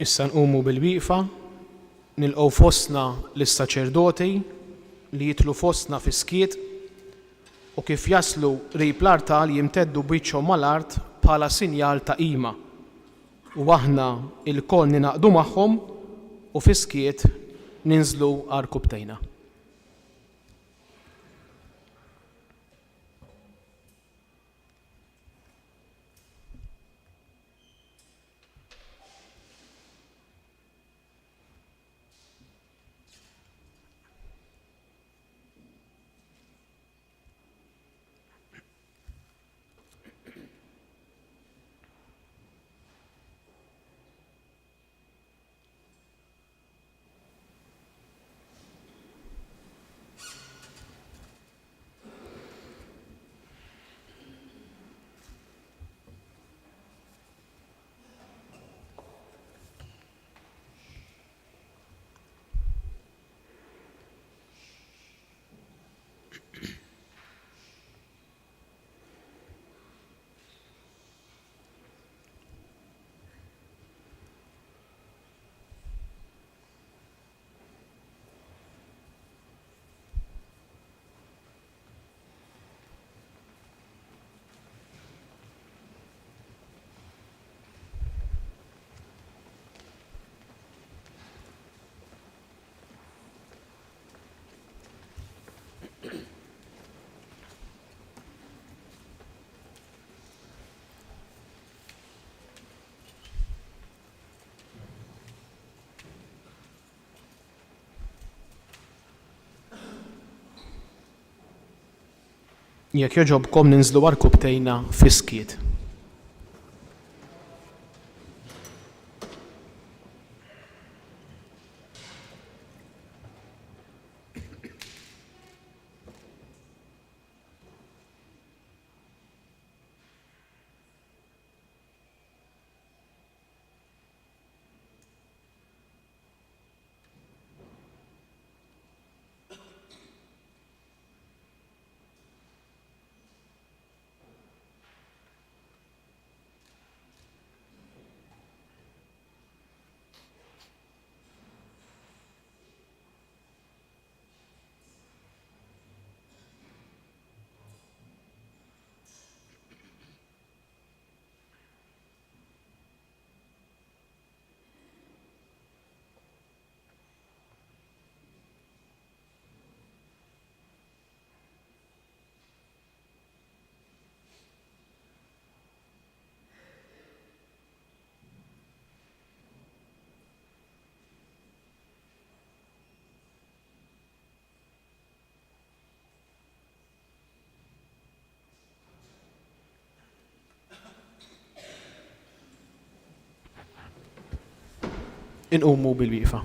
Issa nqumu bil-wieqfa, nilqgħu fostna lis-saċerdoti li jidħlu fostna fis-skiet u kif jaslu qrib l-artal jimteddu bwiċċhom mal-art bħala sinjal ta' qima. U aħna lkoll ninaqdu magħhom u fis-skiet ninżlu għar-kubtejna. Jekk jogħġobkom ninżlu għar-kubtejna fis-skiet. Inqumu bil-wieqfa.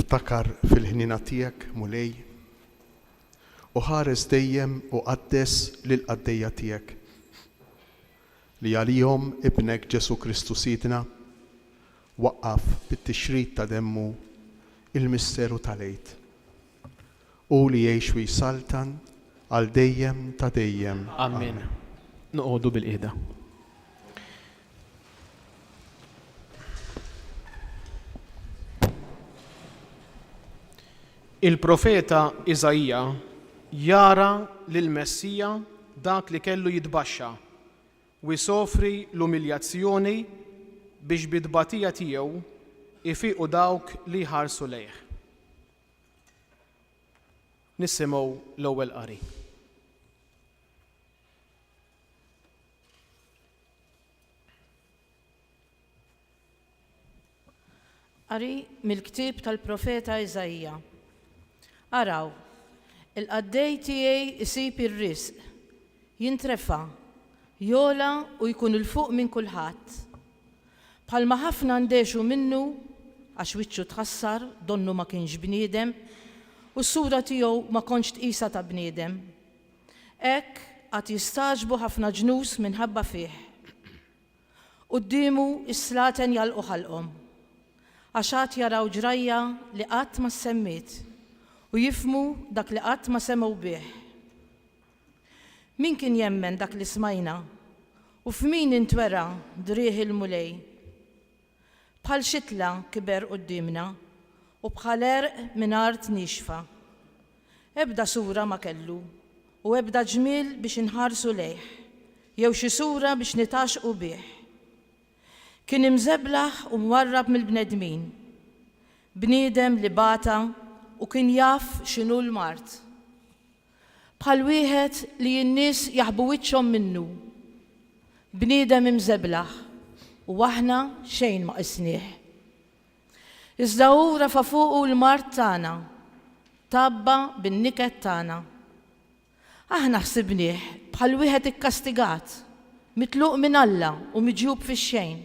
Ftakar fil-ħnina tiegħek mulej u ħares dejjem u qaddes lil qaddejja tiegħek li għalihom ibnek Ġesu Kristu Sidna waqqaf bit-tixrid ta' demmu il-misteru tal-għid u li jgħix u jsaltan għal dejjem ta' dejjem. Amen. Noqogħdu bil-qiegħda. Il-profeta Iżajja jara lill-Messija dak li kellu jitbaxxa u jsofri l-umiljazzjoni biex bit-tbatija tiegħu ifiqu dawk li jħarsu lejh. Nisimgħu l-ewwel qari. Qari mill-ktieb tal-profeta Iżajja. Araw, il-qaddej tiegħi isib ir-risq, jintrefa', jola u jkun il-fuq minn kulħadd. Bħalma ħafna ndexu minnu għax wiċċu tħassar, donnu ma kienx bniedem, u s-sura tiegħu ma kontx tqisha ta' bniedem. Hekk qatt jistaġbu ħafna ġnus minħabba fih. Qudiemu is-slaten jalqu ħalqhom għax qatt jaraw ġrajja li qatt ma semmiet u jifhmu dak li qatt ma semgħu bih. Min kien jemmen dak li smajna u f'min intwera drieħ il-mulej. Bħal xitla kiber qudiemna u bħal erq minn art nixfa. Ebda sura ma kellu u ebda ġmiel biex inħarsu lejh, jew xi sura biex nitaxqu bih. Kien imżeblaħ u mwarrab mill-bnedmin, bniedem li bata u kien jaf x'inhu l-mart. Bħal wieħed li n-nies jaħbu wiċċhom minnu, bniedem imżeblaħ u aħna xejn ma qisnieh. Iżda hu rafa' fuqu l-mart tagħna, tabba bin-niket tagħna. Aħna ħsibnieh bħal wieħed ikkastigat, mitluq minn Alla u miġjub fix-xejn.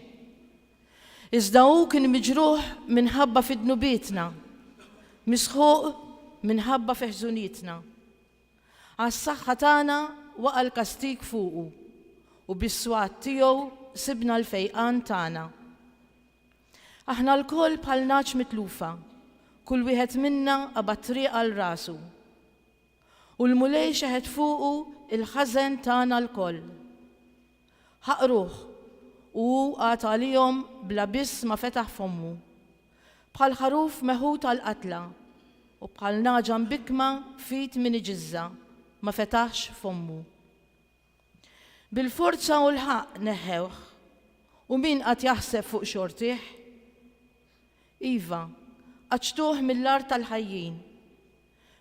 Iżda hu kien miġruħ minħabba fid-dnubietna, misħuq minħabba fi ħżunietna. Għas-saħħa tagħna waqa' l-kastig fuqu u bis-swat tiegħu sibna l-fejqan tagħna. Aħna lkoll bħal naċ mitlufa, kull wieħed minna qabad triq għal rasu. U l-mulej xeħed fuqu il-ħażen tagħna lkoll. Ħaqruh u għat għalihom bla biss ma fetaħ fommu, bħal ħaruf meħud għal-qatla u bħal naġan bikma fit min iġizza ma fetaħx fommu. Bil-forza u l-ħaq neħħewh u min qatt jaħseb fuq xortih? Iva, qaċtuh mill-art tal-ħajjin,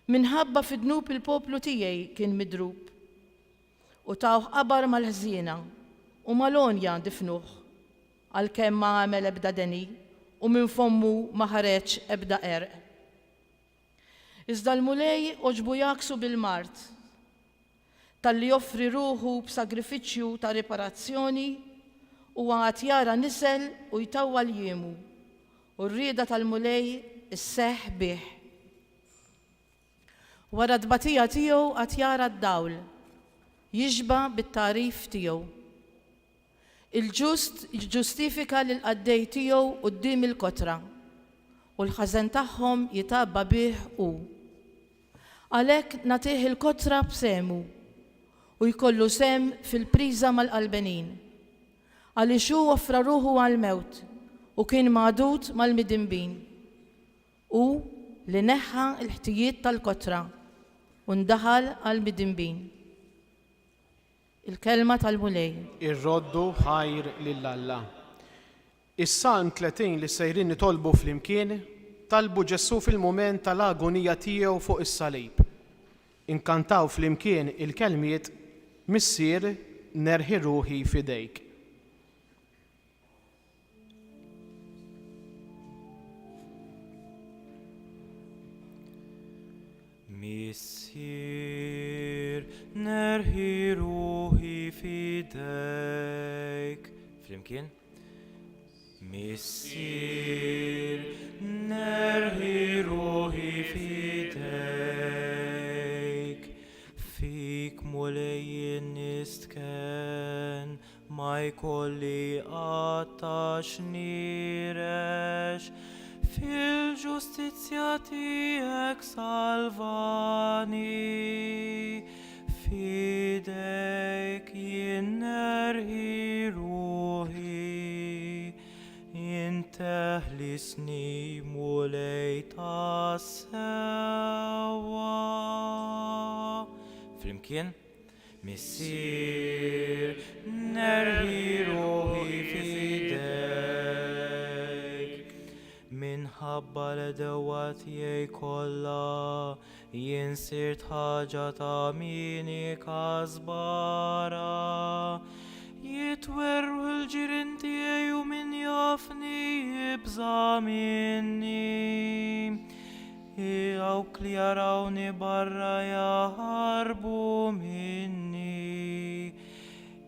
minħabba fid-dnub il-poplu tiegħi kien midrub u tawh qabar mal-ħżiena u mal-onja difnuh għalkemm ma għamel ebda deni u minn fommu ma ħareġ ebda erq. Iżda l-mulej oġbu jaksu bil-mart talli joffri ruħu b'sagrifiċċju ta' riparazzjoni u għat jara nisel u jtawwa l-jiemu u r-rieda tal-mulej isseħħ bih. Wara d-batija tiegħu għat jara d-dawl, jiġba bit-tarif tiegħu. Il-ġust jiġġustifika lill-qaddej tiegħu quddiem il-kotra u l-ħażen tagħhom jitabba bih hu. Għalhekk nagħtih il-kotra b'semu u jkollu sem fil-priża mal-qalbenin għaliex hu offra ruħu għall-mewt u kien magħdud mal-midinbin u li neħħa l-ħtijiet tal-kotra u ndaħal għall-midinbin. Il-kelma tal-mulej. Ir-roddu ħajr lill-Alla. Is-Salm 30 li sejrin nitolbu fl-imkien talbu Ġesu fil-mument tal-agonija tiegħu fuq is-salib. Inkantaw fl-imkien il-kelmiet missier nerħi ruħi fidejk. Missier nerħi ruħi fidejk. Flimkien. Missier nerħi ruħi fidejk. Fik mulej nistken ma jkolli qattax nirex. Fil-ġustizzja tiegħek salvani, fidejk jien nerħi ruħi, jinteħlisni mulej tas-sewwa. Flimkien? Missier nerħi ruħi fidejk. Minħabba l-dewwa tiegħi kollha jien sirt ħaġa ta' mini kazbara. Jitwerru l-ġirien tiegħi u min jafni jibża minni. Dawk li jarawni barra jaħarbu minni.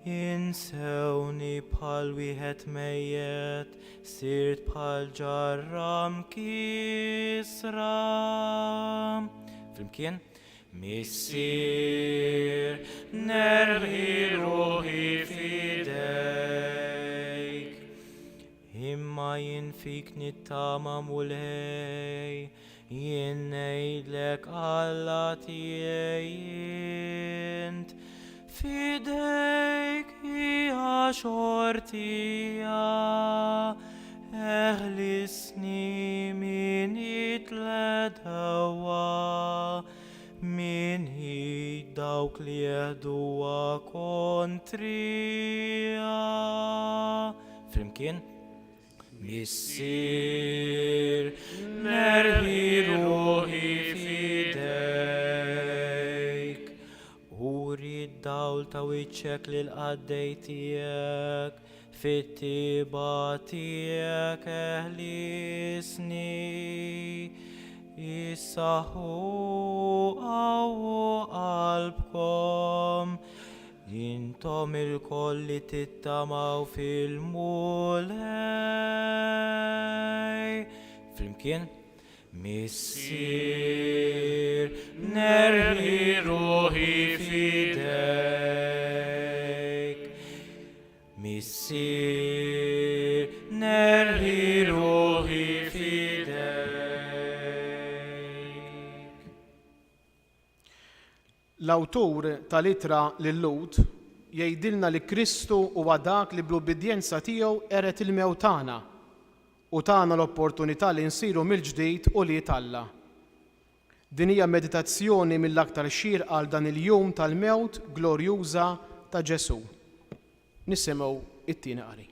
Insewni bħal wieħed mejjed, sirt bħal ġarram kisra. Flimkien? Missier, nerħi ruħi fidejk, imma jien fik nittama mulej, jien ngħidlek Alla tiegħi jint, fidejk hija xortija, eħlisni min jitledewwa, min hi dawk li jehduwa kontrija. Flimkien? Missier, nerħi ruħi fidejk, uri d-dawl ta' wiċċek lil qaddej tiegħek, fit-tiba tiegħek eħlisni, jissaħu qawwu qalbkom, intom il-koll li tittamaw fil-mulej. Flimkien? Missier, nerħi ruħi fidejk, missier, nerħi ruħi fidejk. L-awtur tal-ittra lill-Lut jgħidilna li Kristu huwa dak li bl-ubbidjenza tiegħu eret il-mewt tagħna u tagħna l-opportunità li nsiru mill-ġdid u li Alla. Din hija meditazzjoni mill-aktar xierqa għal dan il-jum tal-mewt glorjuża ta' Ġesu. Nisimgħu it-tieni qari.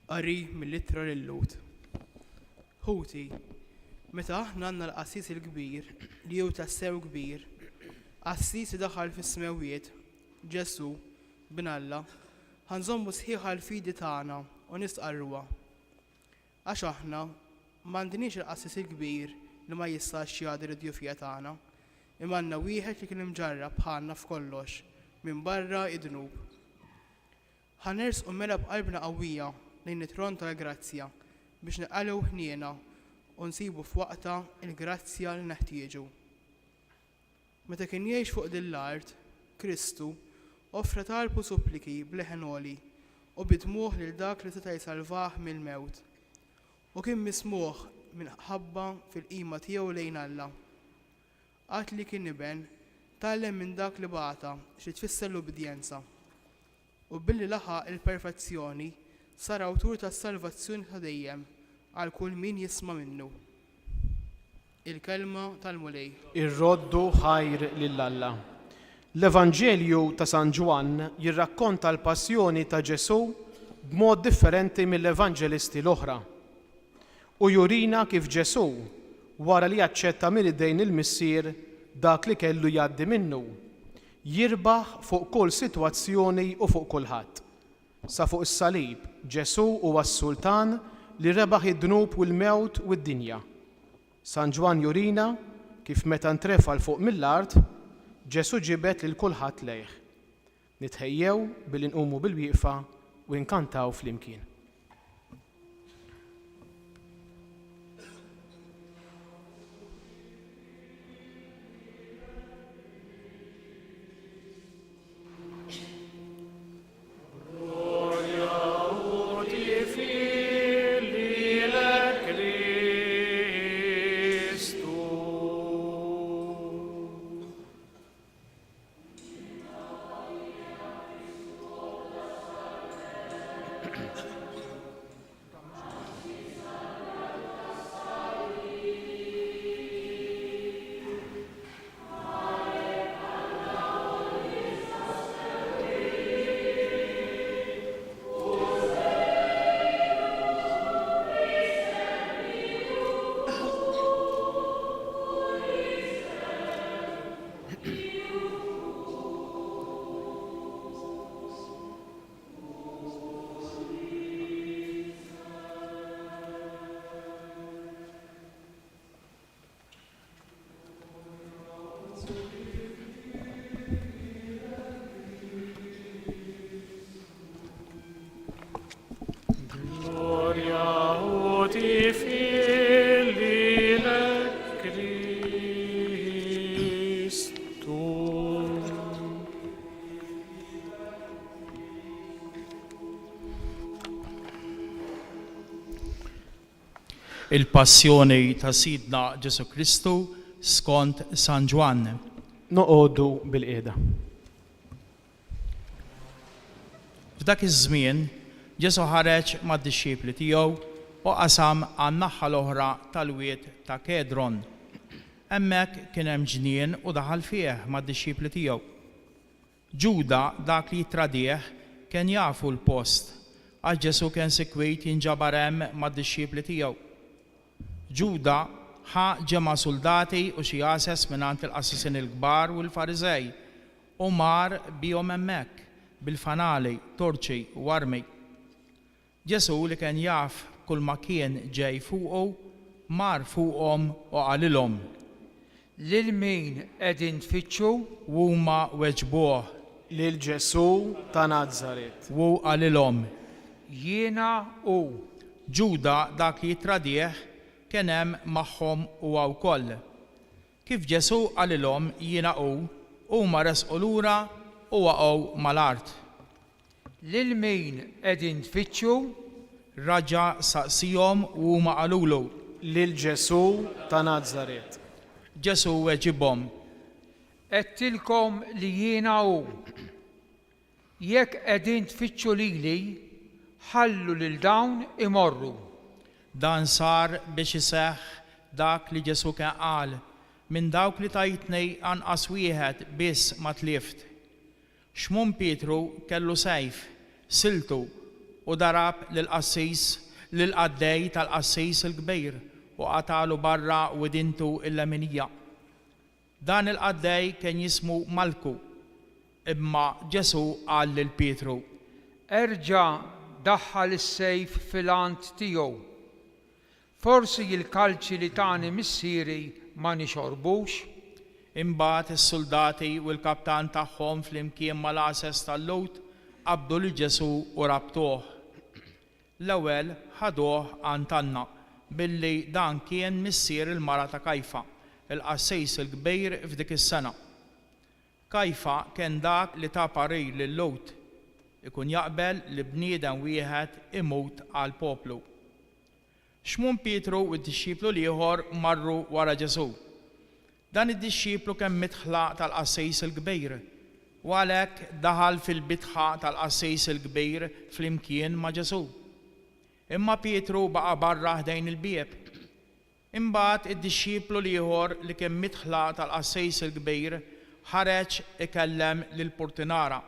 Qari mill-ittra lill-Lut. Ħuti, meta aħna għandna l-qassis il-kbir li hu tassew kbir, qassis daħal fis-smewiet, Ġesu bin Alla, ħanżommu sħiħa l-fidi tagħna u nisqarruha. Għax aħna m'għandniex il-qassis il-kbir li ma jistax jgħaddi d-djufija tagħna, imma għandna wieħed li kien imġarrab bħalna f'kollox minn barra id-dnub. Ħanersqu mela b'qalbna qawwija lejn it-tron tal-grazzja biex neqgħu ħniena u nsibu f'waqta il-grazzja li neħtieġu. Meta kien jgħix fuq din l-art, Kristu offra talbu suppliki bleħenoli u bidmuh lil dak li seta' jsalvah mill-mewt. U kien mismuh minħabba fil-qima tiegħu lejn Alla. Qatt li kien iben tgħallem minn dak li bagħta xi tfisser l-ubdjenza. U billi laħaq il-perfezzjoni sar awtur tas-salvazzjoni ta' dejjem għal kull min jisma' minnu. Il-kelma tal-mulej. Ir-roddu ħajr lill-Alla. L-Evanġelju ta' San Ġwan jirrakkonta l-passjoni ta' Ġesu b'mod differenti mill-Evanġelisti l-oħra u jurina kif Ġesu wara li jaċċetta mill-idejn il-missier dak li kellu jgħaddi minnu, jirbaħ fuq kull sitwazzjoni u fuq kulħadd. Sa fuq is-salib Ġesu huwa s-Sultan li rebaħ id-dnub u l-mewt u d-dinja. San Ġwan jurina kif meta ntrefal fuq mill-art Ġesu ġibet lil kulħadd lejh. Nitħejjew billi nqumu bil-wieqfa u nkantaw flimkien. il-passjoni ta' Sidna Ġesu Kristu skont San Ġwan. Noqogħdu bil-qiegħda. F'dak iż-żmien Ġesu ħareġ mad-dixxiepli tiegħu u qasam għan-naħa l-oħra tal-wied ta' Kedron. Hemmhekk kien hemm ġnien u daħal fih mad-dixxiepli tiegħu. Ġuda dak li jitradih kien jafu l-post għax Ġesu kien sikwit jinġabar hemm mad-dixxiepli tiegħu. Ġuda ħa ġema' soldati u xi għases mingħand il-qassisin il-kbar u l-Fariżej u mar bihom hemmhekk bil-fanali, torċi u armi. Ġesu li kien jaf kull ma kien ġej fuqu, mar fuqhom u qalilhom. Lil min qegħdin tfittxu? U huma weġbuh Lil Ġesu ta' Nażaret. u qalilhom. Jiena hu. Ġuda dak li jitradih kien hemm magħhom huwa wkoll. Kif Ġesu qalilhom jiena hu, huma resqu lura u waqgħu mal-art. Lil min qegħdin tfittxu? Raġa' saqsihom u huma qalulu. Lil Ġesu ta' Nażaret. Ġesu weġibhom. Qedtilkom li jiena hu. Jekk qegħdin tfittxu lili, ħallu lil dawn imorru. Dan sar biex iseħħ dak li Ġesu kien qal, minn dawk li tajtni anqas wieħed biss ma tlift. Xmum Pietru kellu sejf, siltu u darab lil-qaddej tal-qassis il-kbir u qatalu barra u dintu il-leminija. Dan il-qaddej kien jismu Malku, imma Ġesu qal lil Pietru: Erġa' daħħal is-sejf fil-għant tiegħu. Forsi l-kalċi li tani missieri ma nixorbux? Imbagħad is-soldati u l-kaptan tagħhom flimkien mal-għases tal-Lut qabdu lil Ġesu u rabtuh. L-ewwel ħaduh għand Anna billi dan kien missier il-mara ta' Kajfa, il-qassis il-kbir f'dik is-sena. Kajfa kien dak li ta' parir lil Lut ikun jaqbel li bniedem wieħed imut għal poplu. Xmum Pietru u d-dixxiplu ieħor marru wara Ġesu. Dan id-dixxiplu kien mitħla tal-qassis il-kbir u għalhekk daħal fil-bitħa tal-qassis il-kbir flimkien ma' Ġesu. Imma Pietru baqa' barra ħdejn il-bieb. Imbagħad id-dixxiplu ieħor li kien mitħla tal-qassis il-kbir ħareġ ikellem lill-purtinara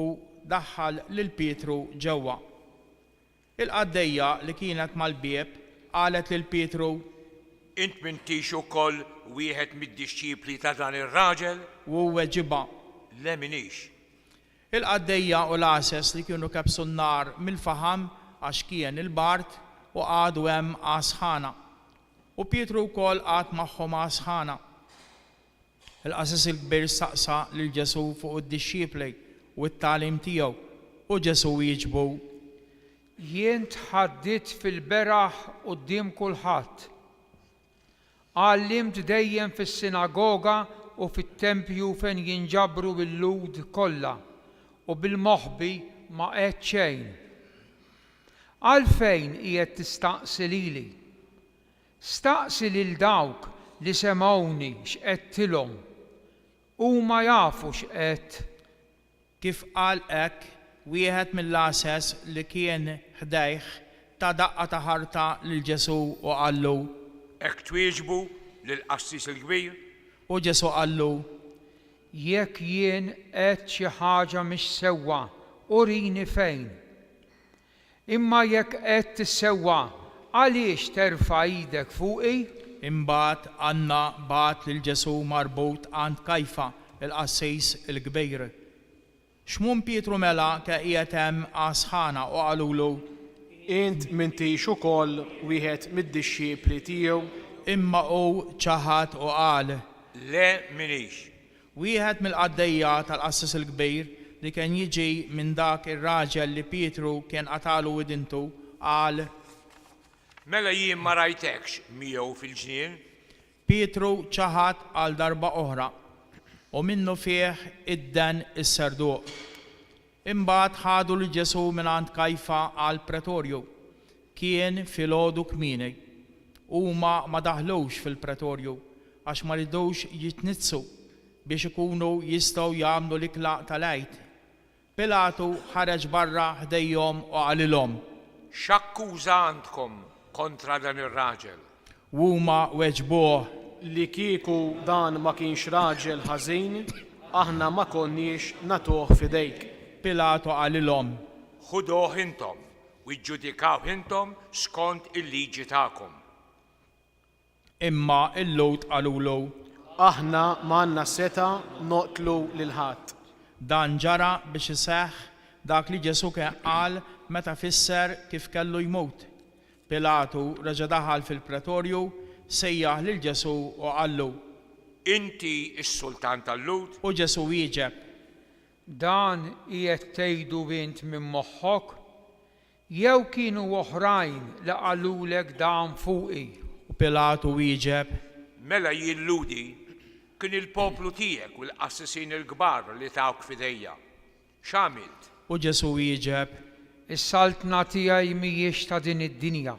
u daħħal lil Pietru ġewwa. Il-qaddejja li kienet mal-bieb qalet lil Pietru: Int m'intix ukoll wieħed mid-dixxipli ta' dan ir-raġel? U weġiba: Le minix. Il-qaddejja u l-għases li kienu kebsu n-nar mill-faħam għax kien il-bart u għadu hemm għasħana. U Pietru wkoll għad magħhom għasħana. Il-qases il-kbir saqsa lil Ġesu fuq id-dixxipli u t-tagħlim tiegħu u Ġesu jieġbu: Jien tħaddit fil-beraħ quddiem kulħadd. Għallimt dejjem fis-sinagoga u fit-tempju fejn jinġabru bil-lud kollha u bil-moħħbi ma qed xejn. Għalfejn qiegħed tistaqsi lili? Staqsi lil dawk li semgħuni x'qedtilhom. Huma jafu x'qed. Kif qal hekk, wieħed mill-għases li kien ħdejh ta' daqqa ta' ħarta lil Ġesu u qallu: Hekk twieġbu lill-qassis il-kbir? U Ġesu qallu: Jekk jien qed xi ħaġa mhix sewwa, urini fejn. Imma jekk qed tissewwa, għaliex terfa' idek fuqi? Imbagħad Anna bagħat lil Ġesu marbut għand Kajfa, il-qassis il-kbir. Xmum Pietru mela qiegħed hemm għasħana u qalulu: Int m'intix ukoll wieħed mid-dixxiepli tiegħu? Imma hu ċaħad u qal: Le minix. Wieħed mill-qaddejja tal-qassis il-kbir li kien jiġi minn dak ir-raġel li Pietru kien qatalu widintu qal: Mela jien ma rajtekx miegħu fil-ġnien? Pietru ċaħad għal darba oħra u minnu fih idden is-serduq. Imbagħad ħadu lil Ġesu mingħand Kajfa għall pretorju. Kien filgħodu kmieni huma ma daħlux fil-pretorju għax ma ridux jitnizzu biex ikunu jistgħu jagħmlu l-iklaq tal-għid. Pilatu ħareġ barra ħdejhom u qalilhom. X'akkuża għandkom kontra dan ir-raġel? Huma weġbuh. Li kieku dan ma kienx raġel ħażin, aħna ma konniex natuh fidejk. Pilatu qalilhom. Ħuduh intom u ġġudikaw intom skont il-liġi tagħkom. Imma il-Lowt qalulu. Aħna ma għandna seta noqtlu lil ħadd. Dan ġara biex iseħħ dak li Ġesu kien qal meta fisser kif kellu jmut. Pilatu reġa' daħal fil-pretorju, sejjaħ lil Ġesu u qallu. Inti s-sultan tal-Lut? U Ġesu wieġeb. Dan qiegħed tgħidu int minn moħħok? Jew kienu oħrajn li qalulek dan fuqi? U Pilatu wieġeb. Mela jilludi kien il-poplu tiegħek u l-qassisin il-kbar li tawk fidejja. X'għamilt? U Ġesu wieġeb. Is-saltna tiegħi mhijiex ta' din id-dinja.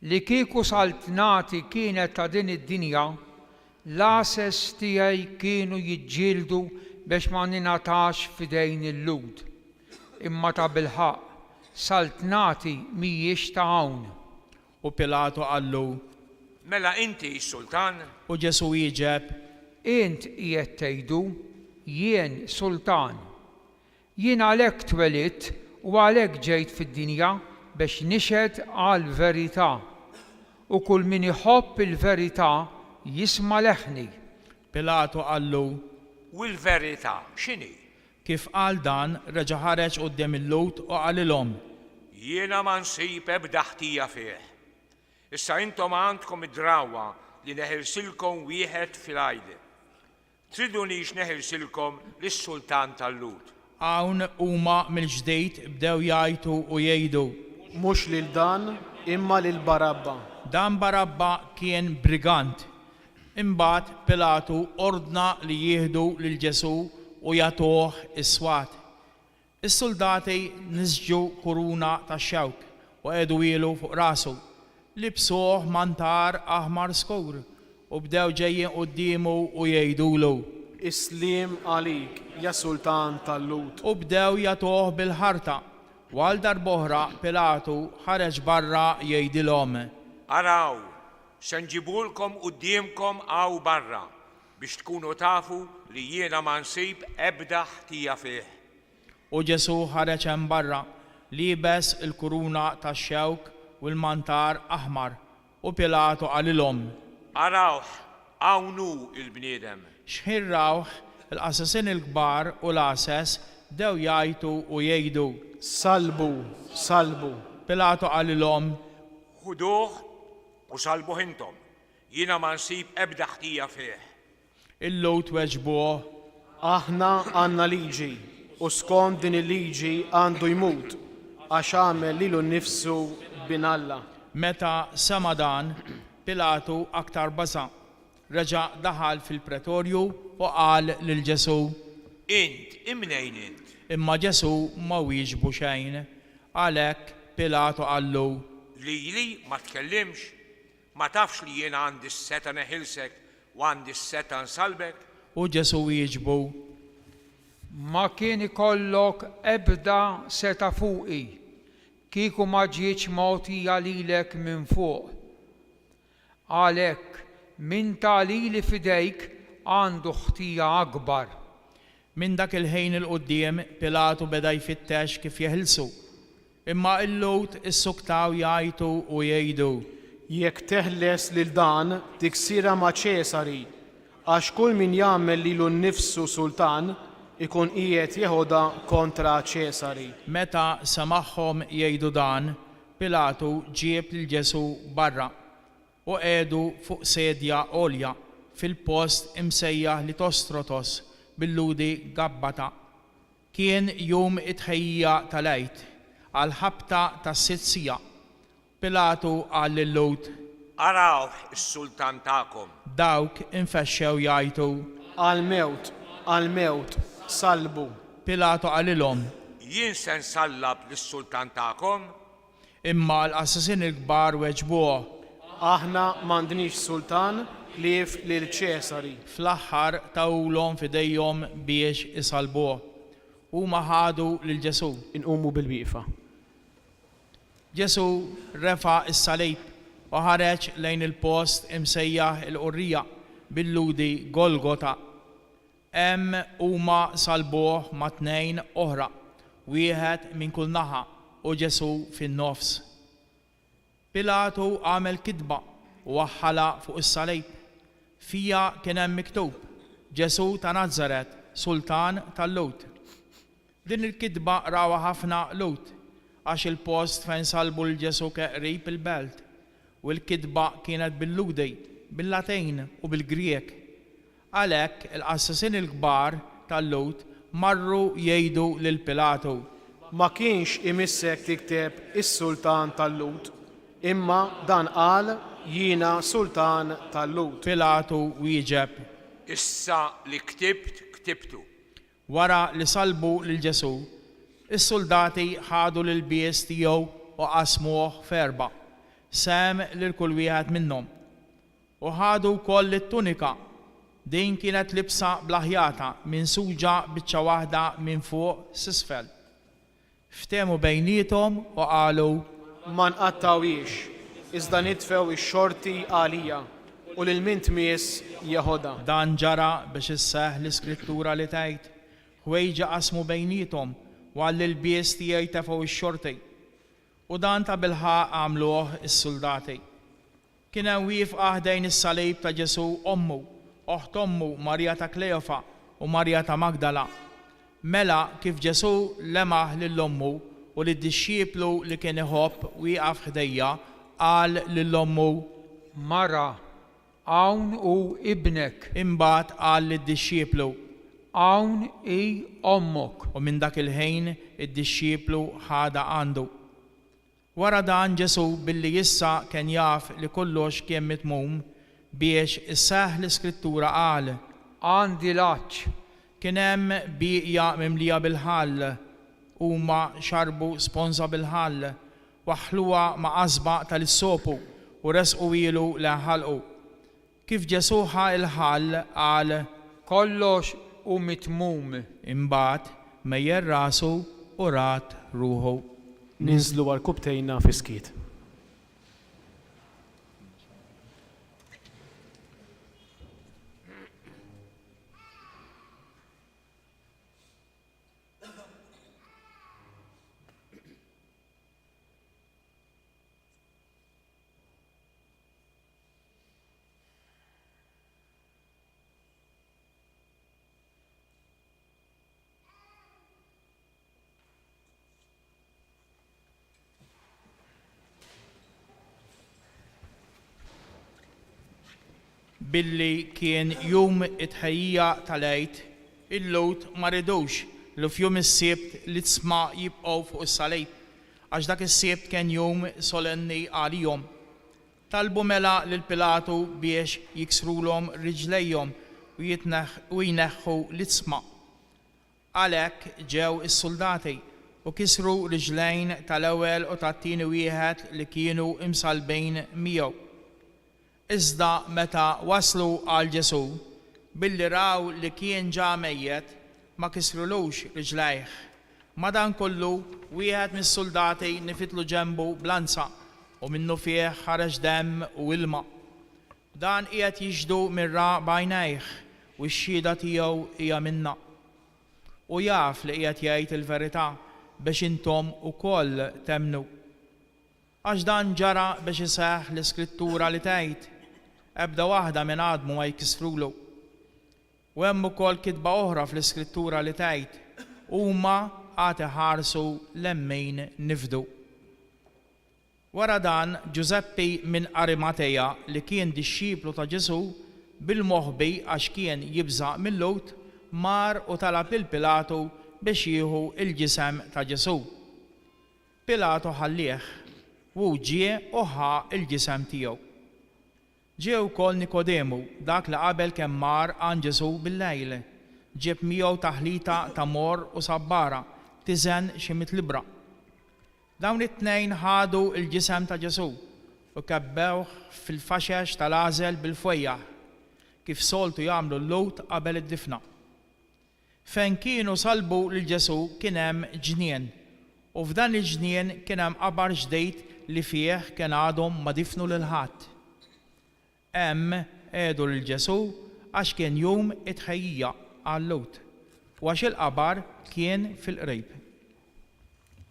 Li kieku saltnati kienet ta' din id-dinja, l-asses tiegħi kienu jiġġieldu biex ma ninatax fidejn il-Lut. Imma ta' bilħaq, saltnati mhijiex ta' hawn. U Pilatu qallu. Mela inti s-sultan? U Ġesu wieġeb. Int qiegħed tgħidu jien sultan. Jien għalhekk twelidt u għalhekk ġejt fid-dinja biex nixhed għall-verità. U kull min iħobb il-verità jisma' leħni. Pilatu qallu. U l-verità x'inhi? Kif qal dan reġa' ħareġ quddiem il-Lut u qalilhom. Jiena ma nsib ebda ħtija fih. Issa intom għandkom id-drawwa li neħirsilkom wieħed fil-għajdi. Tridunix neħirsilkom lis-sultan tal-Lut. Hawn huma mill-ġdejt bdew jgħidu u jgħidu. Mhux lil dan imma lil Barabba. Dan Barabba kien brigant. Imbagħad Pilatu ordna li jieħdu lil Ġesu u jagħtuh is-swat. Is-soldati niżġu kuruna tax-xewk u qegħdu ilu fuq rasu. Libsuh mantar aħmar skur u bdew ġejjin quddiemu u jgħidulu. Islim għalik, ja sultan tal-Lut. U bdew jagħtuh bil-ħarta. U għal darb'oħra Pilatu ħareġ barra jgħidilhom. Araw, se nġibulkom quddiemkom għaw barra biex tkunu tafu li jiena ma nsib ebda ħtija fih. U Ġesu ħareġ hemm barra, liebes il-kuruna tax-xewk u l-mantar aħmar. U Pilatu qalilhom. Arawh, hawnhu il-bniedem. Xħirrawh il-qassisin il-kbar u l-asses dew jgħidu u jgħidu. Salbu, salbu. Pilatu qalilhom. Ħuduh u salbuh intom. Jiena ma nsib ebda ħtija fih. Il-Lut weġbuh. Aħna għandna liġi u skont din il-liġi għandu jmut għax għamel lilu nnifsu binalla. Meta sema dan, Pilatu aktar baża. Reġa' daħal fil-pretorju u qal lil Ġesu. Int, imnejn int? Imma Ġesu ma wieġbu xejn. Għalhekk Pilatu qallu. Li ma tkellimx? Ma tafx li jiena għandi s-seta neħilsek u għandi s-seta nsalbek? U Ġesu wieġbu. Ma kien ikollok ebda seta fuqi, kieku ma ġietx mogħtija lilek minn fuq. Għalhekk min talili fidejk għandu ħtija akbar. Minn dak il-ħin il-qudiem Pilatu beda jfittex kif jeħilsu. Imma il-Lut issuktaw jgħidu u jgħidu. Jekk teħles lil dan tiksira ma' Ċesari, għax kull min jagħmel lilu nnifsu sultan ikun qiegħed jeħodha kontra Ċesari. Meta samaħħom jgħidu dan, Pilatu ġieb lil Ġesu barra u qiegħdu fuq sedja għolja fil-post imsejjaħ li Tostrotos bil-ludi Gabbata. Kien jum it-tħejjija tal-għid għal ħabta tas-sitt sija. Pilatu qal lil-Lut. Araw is-sultan tagħkom. Dawk infexxew jgħidu. Għal-mewt, salbu. Pilatu qalilhom. Jien se nsallab lis-sultan tagħkom? Imma l-qassisin il-kbar weġbuh. aħna m'għandniex sultan lief lil Ċesari. Fl-aħħar tawlhom fidejhom biex isalbuh. Huma ħadu lil Ġesu. Inqumu bil-wieqfa. Ġesu refa' is-salib u ħareġ lejn il-post imsejjaħ il-qurrija bil-ludi Golgota. Hemm huma salbuh ma' tnejn oħra, wieħed minn kull naħa u Ġesu fin-nofs. Pilatu għamel kidba u waħħala fuq is-salib. Fija kien hemm miktub Ġesu ta' Nażaret, Sultan tal-Lud. Din il-kidba rawa ħafna Lud għax il-post fejn salbu l-Ġesu qrib il-belt u l-kidba kienet bil-Ludi, bil-Latin u bil-Griek. Għalhekk il-qassisin il-kbar tal-Lud marru jgħidu lil Pilatu: Ma kienx imissek tikteb is-sultan tal-Lud, imma dan qal jiena sultan tal-Lud. Pilatu wieġeb: Issa li ktibtu. Wara li salbu lil Ġesu, is-soldati ħadu lil bies tiegħu u qasmuh f'erba', sem lil kull wieħed minnhom. U ħadu wkoll it-tunika. Din kienet libsa blaħjata minsuġa biċċa waħda minn fuq s'isfel. Ftehmu bejniethom u qalu: Ma nqattawiex, iżda nitfew ix-xorti għalija u lil min tmies jaħodha. Dan ġara biex isseħħ l-iskrittura li tgħid: ħwejġa qasmu bejniethom u għall il-bies tiegħi tefgħu ix-xorti. U dan ta' bilħaq għamluh is-soldati. Kien hemm wieqfa ħdejn is-salib ta' Ġesu ommu, oħt ommu Marja ta' Kleofa u Marja ta' Magdala. Mela kif Ġesu lemaħ lill-ommu u lid-dixxieplu li kien iħobb wieqaf ħdejja qal lill-ommu: Mara, hawn hu ibnek, Imbagħad qal lid-dixxieplu: hawn hi ommok. U minn dak il-ħin id-dixxieplu ħada għandu. Wara dan Ġesu billi issa kien jaf li kollox kien mitmum biex isseħħ l-iskrittura qal: Għandi laċ. Kien hemm biqja mimlija bil-ħall, huma xarbu sponża bil-ħall, waħħluha ma' qasba tal-issopu u resqu ilu li ħalqu. Kif Ġesu ħa il-ħall qal: Kollox u mitmum. Imbagħad mejjer rasu u rat ruħu. Ninżlu għal kubtejna fiskiet. Billi kien jum it-ħejja tal-għid, il-Lud ma ridux li f'jum is-sibt li tsma jibqgħu fuq is-salib, għax dak is-sibt kien jum solenni għalihom. Talbu mela lil Pilatu biex jiksrulhom riġlejhom u jneħħu l-itsma. Għalhekk ġew is-soldati u kisru riġlejn tal-ewwel u tat-tieni wieħed li kienu imsalbejn miegħu. Iżda meta waslu għal Ġesu, billi raw li kien ġa mejjed, ma kisrulux riġlejh. Madankollu wieħed mis-soldati nifitlu ġenbu blanza u minnu fih ħareġ demm u ilma. Dan qiegħed jiġdu mirra bajnejh u x-xhieda tiegħu hija minna. U jaf li qiegħed jgħid il-verità biex intom ukoll temnu. Għax dan ġara biex iseħħ l-iskrittura li tgħid: Ebda waħda minn għadmu ma jkisrulu. U hemm ukoll kitba oħra fl-iskrittura li tgħid: huma għad iħarsu lemmejn nifdu. Wara dan Giuseppi minn Arimateja li kien dixxiplu ta' Ġesu bil-moħbi għax kien jibżaq mill-Lud mar u talab lil Pilatu biex jieħu il-ġisem ta' Ġesu. Pilatu ħallih u ġie u ħa il-ġisem tiegħu. Ġie wkoll Nikodemu, dak li qabel kemm mar għand Ġesu bil-lejl. Ġieb miegħu taħlita ta' mor u sabbara, tiżen xi mitlibra. Dawn it-tnejn ħadu il-ġisem ta' Ġesu u kebbewh fil-faxex tal-għażel bil-fwejjaħ kif soltu jagħmlu l-lowt qabel id-difna. Fejn kienu salbu lil Ġesu kien hemm ġnien u f'dan il-ġnien kien hemm qabar ġdejt li fih kien għadhom ma difnu lil ħadd. Hemm għedu lil Ġesu għax kien jum it-tħejjija għall-lowt u għax il-qabar kien fil-qrib.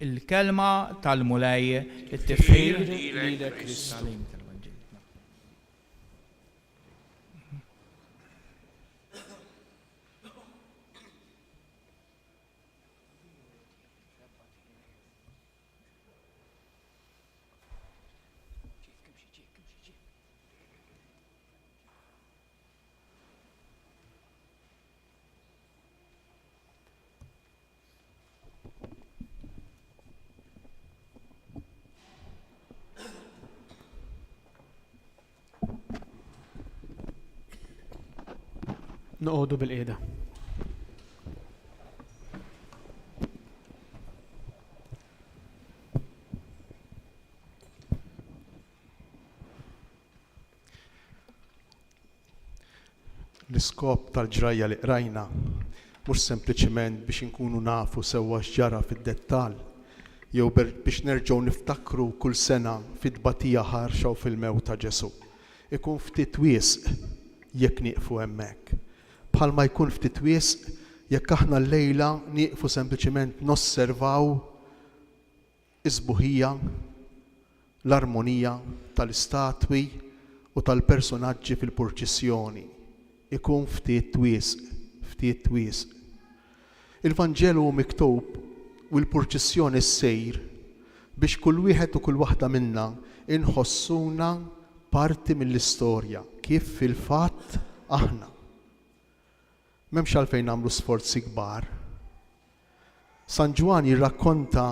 Il-kelma tal-mulej it-tifħir lilek Kristu. Noqogħdu bil-qiegħda. L-iskop tal-ġrajja li qrajna mhux sempliċement biex inkunu nafu sewwa x'ġara fid-dettall jew biex nerġgħu niftakru kull sena fit-tbatija ħarxa u fil-mewt ta' Ġesu. Ikun ftit wisq jekk nieqfu hemmhekk. Bħalma jkun ftit wisq jekk aħna llejla nieqfu sempliċement nosservaw is-sbuħija, l-armonija tal-istatwi u tal-personaġġi fil-purċissjoni. Ikun ftit wisq, ftit wisq. Il-Vanġelu miktub u l-purċissjoni ssejr biex kull wieħed u kull waħda minna inħossuna parti mill-istorja kif fil-fatt aħna. M'hemmx għalfejn nagħmlu sforzi kbar. San Ġwan jirrakkonta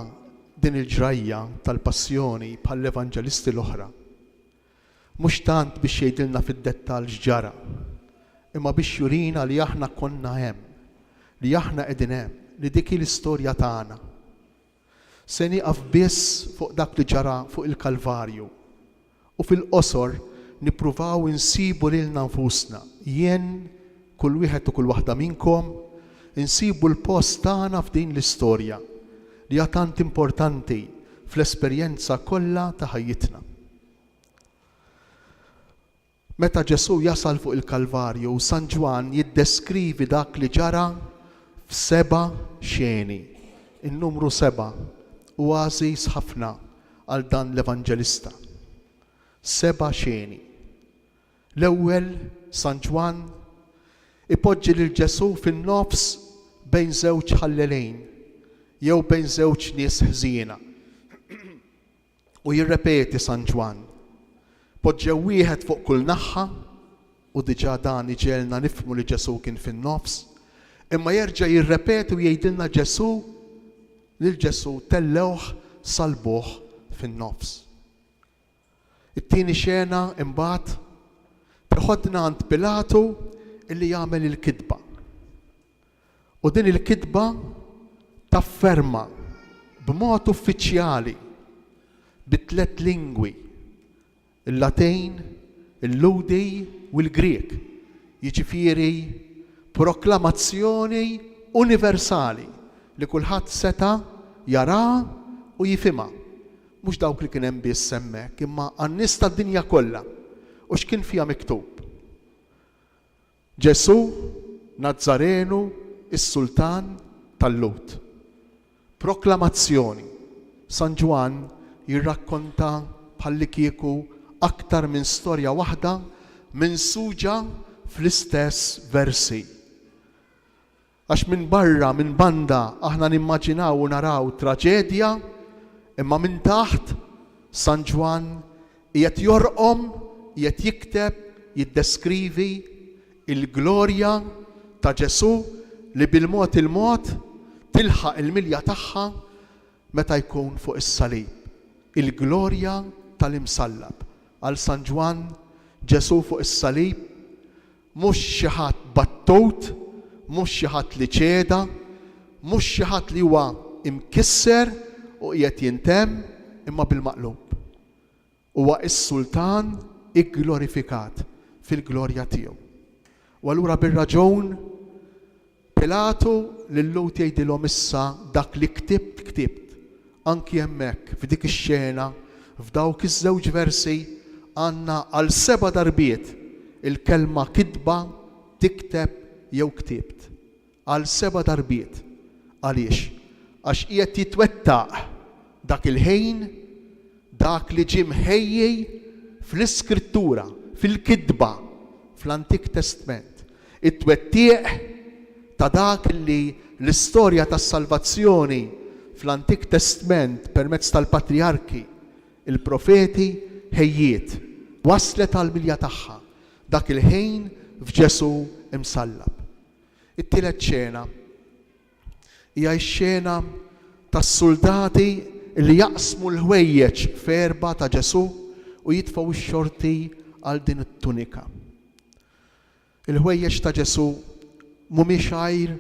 din il-ġrajja tal-passjoni bħall-evanġelisti l-oħra. Mhux tant biex jgħidilna fid-dettall x'ġara, imma biex jurina li aħna konna hemm, li aħna qegħdin hemm, li dik l-istorja tagħna. Se nieqaf biss fuq dak li ġara fuq il-Kalvarju u fil-qosor nippruvaw insibu lilna nfusna, jien kull wieħed u kull waħda minnkom insibu l-post tagħna f'din l-istorja li hija tant importanti fl-esperjenza kollha ta' ħajjitna. Meta Ġesu jasal fuq il-Kalvarju, San Ġwan jiddeskrivi dak li ġara f'7 xeni. In-numru 7 huwa għażiż ħafna għal dan l-Evanġelista. 7 xeni. L-ewwel San Ġwan ipoġġi lil Ġesu fin-nofs bejn żewġ ħallelejn jew bejn żewġ nies ħżiena. U jirrepeti San Ġwan. Poġġew wieħed fuq kull naħħa u diġà dan iġelna nifhmu li Ġesu kien fin-nofs, imma jerġa' jirrepeti u jgħidilna Ġesu lil Ġesu tellewh salbuh fin-nofs. It-tieni xena imbagħad iħoddna għand Pilatu illi jagħmel il-kidba. U din il-kidba tafferma b'mod uffiċjali bit-tliet lingwi, il-Latejn, il-Ludi u l-Griek. Jiġifieri proklamazzjoni universali li kulħadd seta' jara u jifhimha. Mhux dawk li kien hemm biss hemmhekk, imma għan-nies tad-dinja kollha. U x'kien fiha miktub? Ġesu Nazzarenu, is-Sultan tal-Lut. Proklamazzjoni. San Ġwan jirrakkonta bħalli kieku aktar minn storja waħda minsuġa fl-istess versi. Għax minn barra, minn banda, aħna nimmaġinaw u naraw traġedja, imma minn taħt San Ġwan qiegħed jorqom, qiegħed jikteb, jiddeskrivi il-glorja ta' Ġesu li bil-mod il-mod tilħaq il-milja tagħha meta jkun fuq is-salib. Il-glorja tal-imsallab. Għal San Ġwan Ġesu fuq is-salib mhux xi ħadd battot, mhux xi ħadd li ċeda, mhux xi ħadd li huwa imkisser u qiegħed jintemm, imma bil-maqlub. huwa s-sultan igglorifikat fil-glorja tiegħu. U allura bir-raġun Pilatu lill-Lut jgħidilhom issa dak li ktibt anki hemmhekk f'dik ix-xena f'dawk iż-żewġ versi għandna għal 7 darbiet il-kelma kidba tikteb jew ktibt. Għal 7 darbiet. Għaliex? Għax qiegħed jitwettaq dak il-ħin, dak li ġie mħejjej fl-iskrittura, fil-kidba, fl-Antik Testament. It-twettieq ta' dak li l-istorja tas-salvazzjoni fl-Antik Testament permezz tal-patriarki, il-profeti ħejjiet, waslet għal-milja tagħha dak il-ħin f'Ġesu imsallab. It-tielet xena hija x-xena tas-soldati li jaqsmu l-ħwejjeġ f'erba ta' Ġesu u jitfgħu x-xorti għal din it-tunika. Il-ħwejjeġ ta' Ġesu mhumiex għajr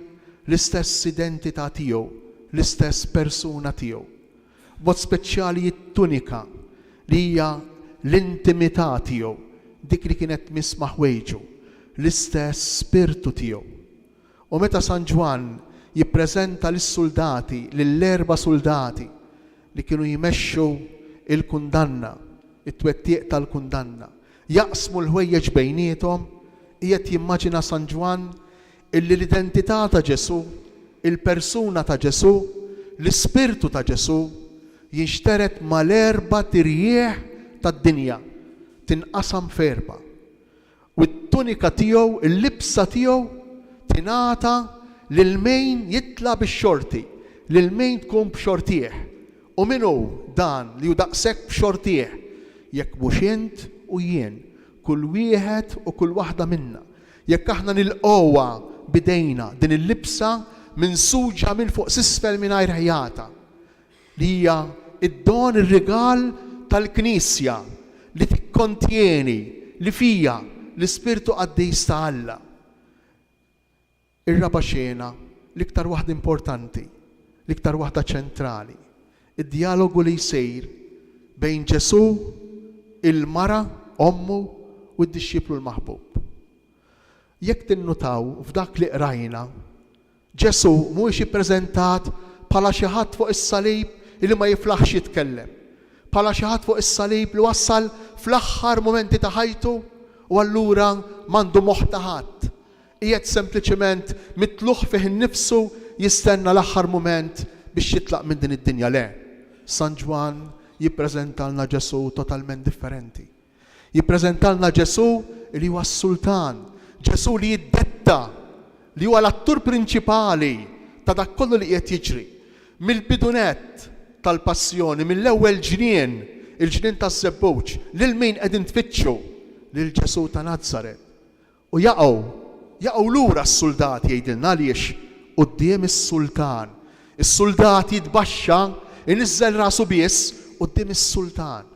l-istess identità tiegħu, l-istess persuna tiegħu. B'mod speċjali t-tunika li hija l-intimità tiegħu, dik li kienet misma' ħwejġu, l-istess spirtu tiegħu. U meta San Ġwan jippreżenta lis-soldati, lill-4 soldati li kienu jmexxu il-kundanna, it-twettieq tal-kundanna, jaqsmu l-ħwejjeġ bejniethom, qiegħed jimmaġina San Ġwan illi l-identità ta' Ġesu, il-persuna ta' Ġesu, l-ispirtu ta' Ġesu jinxteret mal-4 tirjieħ tad-dinja, tinqasam f'erba'. U t-tunika tiegħu, il-libsa tiegħu tingħata lil min jitla bix-xorti, lil min tkun b'xortieħ. U min hu dan li hu daqshekk b'xortieħ? Jekk mhux int u jien, kull wieħed u kull waħda minna. Jekk aħna nilqgħuha bidejna din il-libsa minsuġa minn fuq s'isfel mingħajr ħjata li hija id-don ir-rigal tal-Knisja li tikkontjeni li fija l-Ispirtu Qaddis ta' Alla. Ir-raba' xena, l-iktar waħda importanti, l-iktar waħda ċentrali, id-dialogu li jsir bejn Ġesu, il-mara, ommu u d-dixxiplu l-maħbub. Jekk tinnutaw f'dak li qrajna, Ġesu mhuwiex ippreżentat bħala xi ħadd fuq is-salib li ma jiflaħx jitkellem, bħala xi ħadd fuq is-salib li wassal fl-aħħar momenti ta' ħajtu u allura m'għandu moħħ ta' ħadd. Qiegħed sempliċement mitluħ fih innifsu jistenna l-aħħar mument biex jitlaq minn din id-dinja. Le, San Ġwan jippreżentalna Ġesu totalment differenti. Jippreżentalna Ġesu li huwa s-sultan, Ġesu li jiddetta, li huwa l-attur prinċipali ta' dak kollu li qiegħed jiġri. Mill-bidunet tal-passjoni, mill-ewwel ġnien, il-ġnien taż-żebbuġ, lil min qegħdin tfittxu lil Ġesu ta' Nazaret. U jaqgħu lura s-soldati jgħidilna għaliex quddiem is-sultan. Is-sultat jitbaxxa iniżżel rasu biss quddiem is-sultan.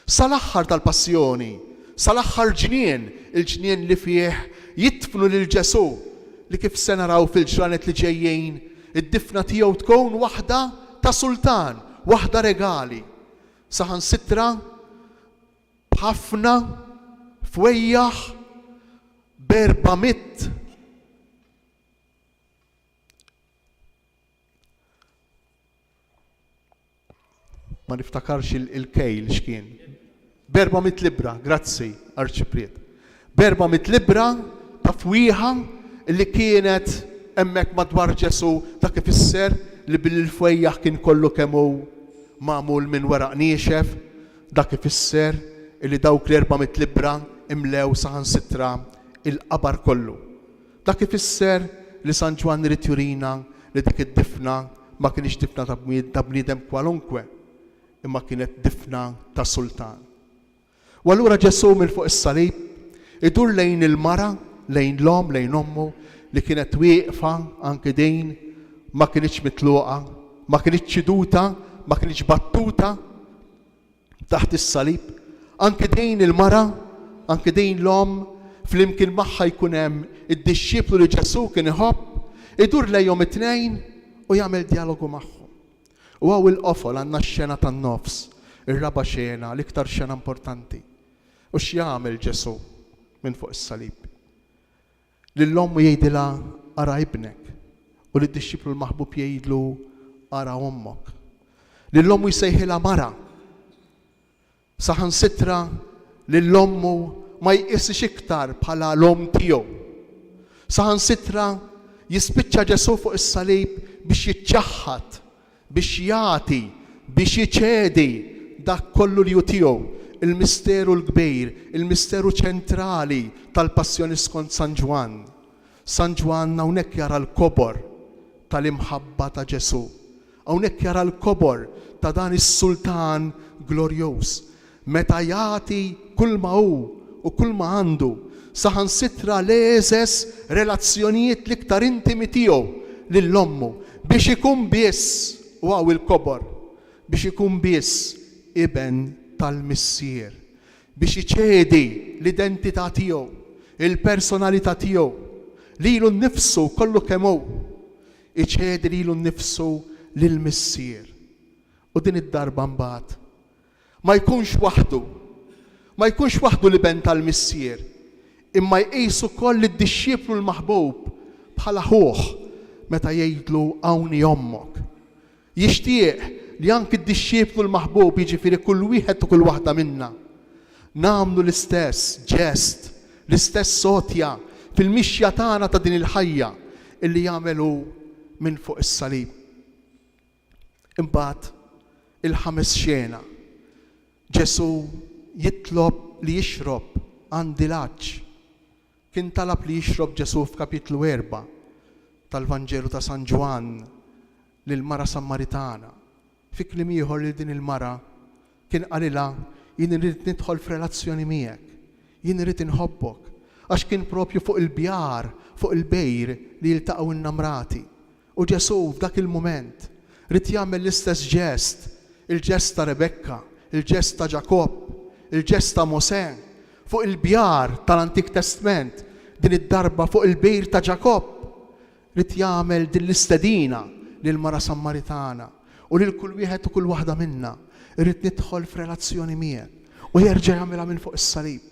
Sal-aħħar tal-passjoni, sal-aħħar ġnien, il-ġnien li fih jitfnu lil Ġesu li kif se naraw fil-ġranet li ġejjin, id-difna tiegħu tkun waħda ta' sultan, waħda regali. Saħansitra b'ħafna fwejjaħ b'400 ma niftakarx il-kejl x'kien. b'400 libra, grazzi, Arċipriet. b'400 libra ta' fwieħa li kienet hemmhekk madwar Ġesu ta' kif isser li bil-fwejjaħ kien kollu kemm hu magħmul minn weraq niexef, dak kif isser li dawk l-400 libra imlew saħansitra il-qabar kollu. Dak kif isser li San Ġwan irid jurina li dik id-difna ma kienx difna ta' bniedem kwalunkwe, imma kienet difna ta' sultan. U allura Ġesu minn fuq is-salib idur lejn il-mara, lejn l-om, lejn ommu li kienet wieqfa anke din ma kienx mitluqa, ma kienx ċiduta, ma kienx battuta taħt is-salib. Anke din il-mara, anke din l-om flimkien magħha jkun hemm id-dixxiplu li Ġesu kien iħobb, idur lejhom it-tnejn u jagħmel dialogu magħhom. U għaw il-qofol għandna x-xena tan-nofs ir-raba xena, l-iktar xena importanti. U x'jagħmel Ġesu minn fuq is-salib? Lill-ommu jgħidilha ara ibnek u lid-dixxiplu l-maħbub jgħidlu ara ommok. Lill-ommu jsejħilha mara. Saħansitra lill-ommu ma jqisix iktar bħala l-om tiegħu. Saħansitra jispiċċa Ġesu fuq is-salib biex jiċċaħħad, biex jagħti, biex jiċedi dak kollu li hu tiegħu, il-misteru l-kbir, il-misteru ċentrali tal-passjoni skont San Ġwan. San Ġwan hawnhekk jara l-kobor tal-imħabba ta' Ġesu. Hawnhekk jara l-kobor ta' dan is-sultan glorjuż. Meta jagħti kull ma hu u kull ma għandu, saħansitra leżes relazzjonijiet l-iktar intimi tiegħu lill-ommu biex ikun biss waw il-kobor, biex ikun biss iben tal-missier, biex iċedi l-identità tiegħu, il-personalità tiegħu, lilu nnifsu kollu kemm hu, iċedi lilu nnifsu lill-missier. U din id-darba mbagħad ma jkunx waħdu l-iben tal-missier, imma jqisu koll id-dixxieplu l-maħbub bħala ħuħ meta jgħidlu hawnni ommok. Jixtieq li anki d-dixxieplu l-maħbub, jiġifieri kull wieħed u kull waħda minna, nagħmlu l-istess ġest, l-istess sotja fil-mixja tagħna ta' din il-ħajja illi jagħmelu minn fuq is-salib. Imbagħad il-ħames xena Ġesu jitlob li jixrob għandilaġġ. Kien talab li jixrob Ġesu f'kapitlu 4 tal-Vanġelu ta' San Ġwan lill-mara Sammaritana. Fi kliem ieħor lil din il-mara kien qalilha jien irid nidħol f'relazzjoni miegħek, jien irid inħobbok, għax kien propju fuq il-bjar, fuq il-bejr li jiltaqgħu n-namrati. U Ġesu f'dak il-mument rid jagħmel l-istess ġest, il-ġest ta' Rebekka, il-ġest ta' Ġakob, il-ġest ta' Mosè, fuq il-bjar tal-Antik Testament, din id-darba fuq il-bejr ta' Ġakob, rid jagħmel din l-istedina lill-mara Sammaritana u lil kull wieħed u kull waħda minna irrid nidħol f'relazzjoni miegħek u jerġa' jagħmilha minn fuq is-salib.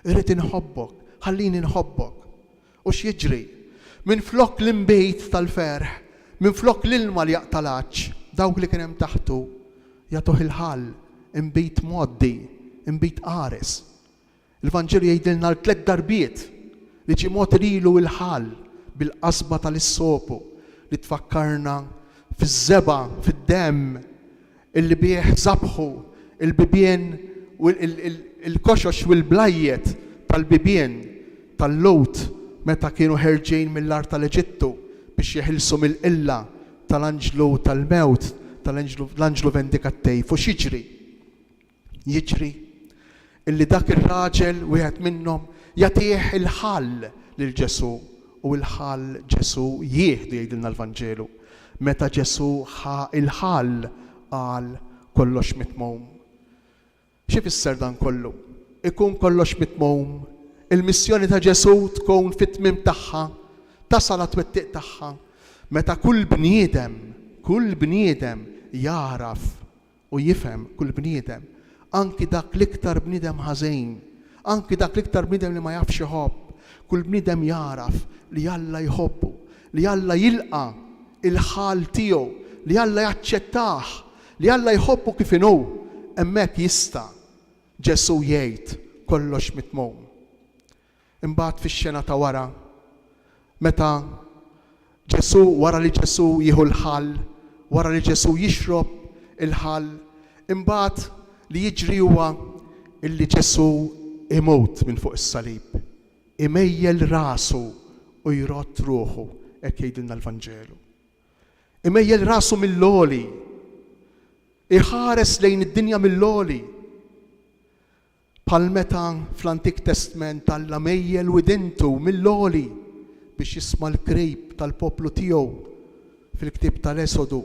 Irrid inħobbok, ħallini nħobbok. U x'jiġri? Minn flok l-imbejt tal-ferħ, minn flok l-ilma li jaqtalax, dawk li kien hemm taħtu jagħtuh il-ħall, imbejt moddi, imbejt qares. Il-Vanġelu jgħidilna l-3 darbiet li ġie mod lilu il-ħall bil-qasba tal-issopu li tfakkarna fiż-żeba, fid-demm illi bih żabħu il-bibien u il-koxox u l-blajjet tal-bibien tal-Lot meta kienu ħerġejn mill-art tal-Eġittu biex jeħilsu mill-qilla tal-anġlu tal-mewt, tal-anġlu vendikattiv. U x'jiġri? Jiġri illi dak ir-raġel wieħed minnhom jagħtih il-ħall lil Ġesu u l-ħall Ġesu jieħdu jgħidilna l-Vanġelu. Meta Ġesu il-ħall qal kollox mitmum. Xi fisser dan kollu? Ikun kollox mitmum, il-missjoni ta' Ġesu tkun fit-tmiem tagħha, tasal għat-twettiq tagħha, meta kull bniedem jaraf u jifhem kull bniedem, anki dak l-iktar bniedem ħażin, anki dak l-iktar bniedem li ma jafx iħobb, kull bniedem jaraf li Alla jħobbu, li Alla jilqa il-ħal tiegħu, li Alla jaċċettah, li Alla jħobbu kif inhu, hemmhekk jista' Ġesu jgħid kollox mitmum. Imbagħad fix-xena ta' wara, meta Ġesu wara li Ġesu jieħu l-ħall, wara li Ġesu jixrob il-ħall, imbagħad li jiġri huwa illi Ġesu imut minn fuq is-salib, imejjel rasu u jrott ruħu, hekk jgħidilna l-Vanġelu. Imejjel rasu mill-loli, iħares lejn id-dinja mill-loli. Bħal meta fl-Antik Testament Alla mejjel widintu mill-loli biex jisma' l-krejb tal-poplu tiegħu fil-ktieb tal-Esodu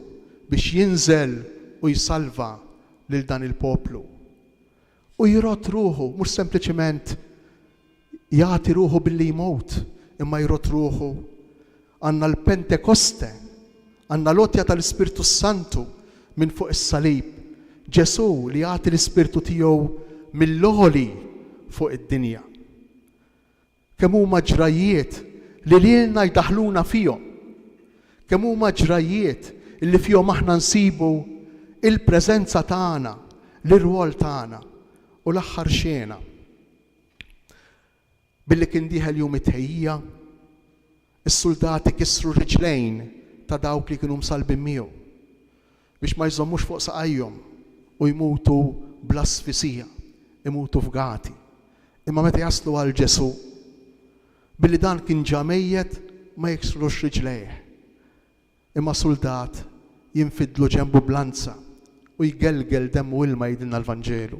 biex jinżel u jsalva lil dan il-poplu. U jrott ruħu, mhux sempliċement jagħti ruħu billi jmut, imma jrott ruħu. Għandna l-Pentekoste, għandna l-otja tal-Ispirtu Santu minn fuq is-salib. Ġesu li jagħti l-Ispirtu tiegħu mill-għoli fuq id-dinja. Kemm huma ġrajiet li lilna jdaħluna fihom. Kemm huma ġrajiet li fihom aħna nsibu il-preżenza tagħna, l-irwol tagħna u l-aħħar xena. Billi kien dieħel jum it-tħejjija, is-soldati kisru riġlejn ta' dawk li kienu msalbin miegħu biex ma jżommux fuq saqajhom u jmutu bla sfisija, imutu f'gati. Imma meta jaslu għal Ġesu, billi dan kien ġamejjed ma jiksrux riġlejh. Imma soldat jinfidlu ġembu blanza u jgelgel demm u ilma jgħidilna l-Vanġelu.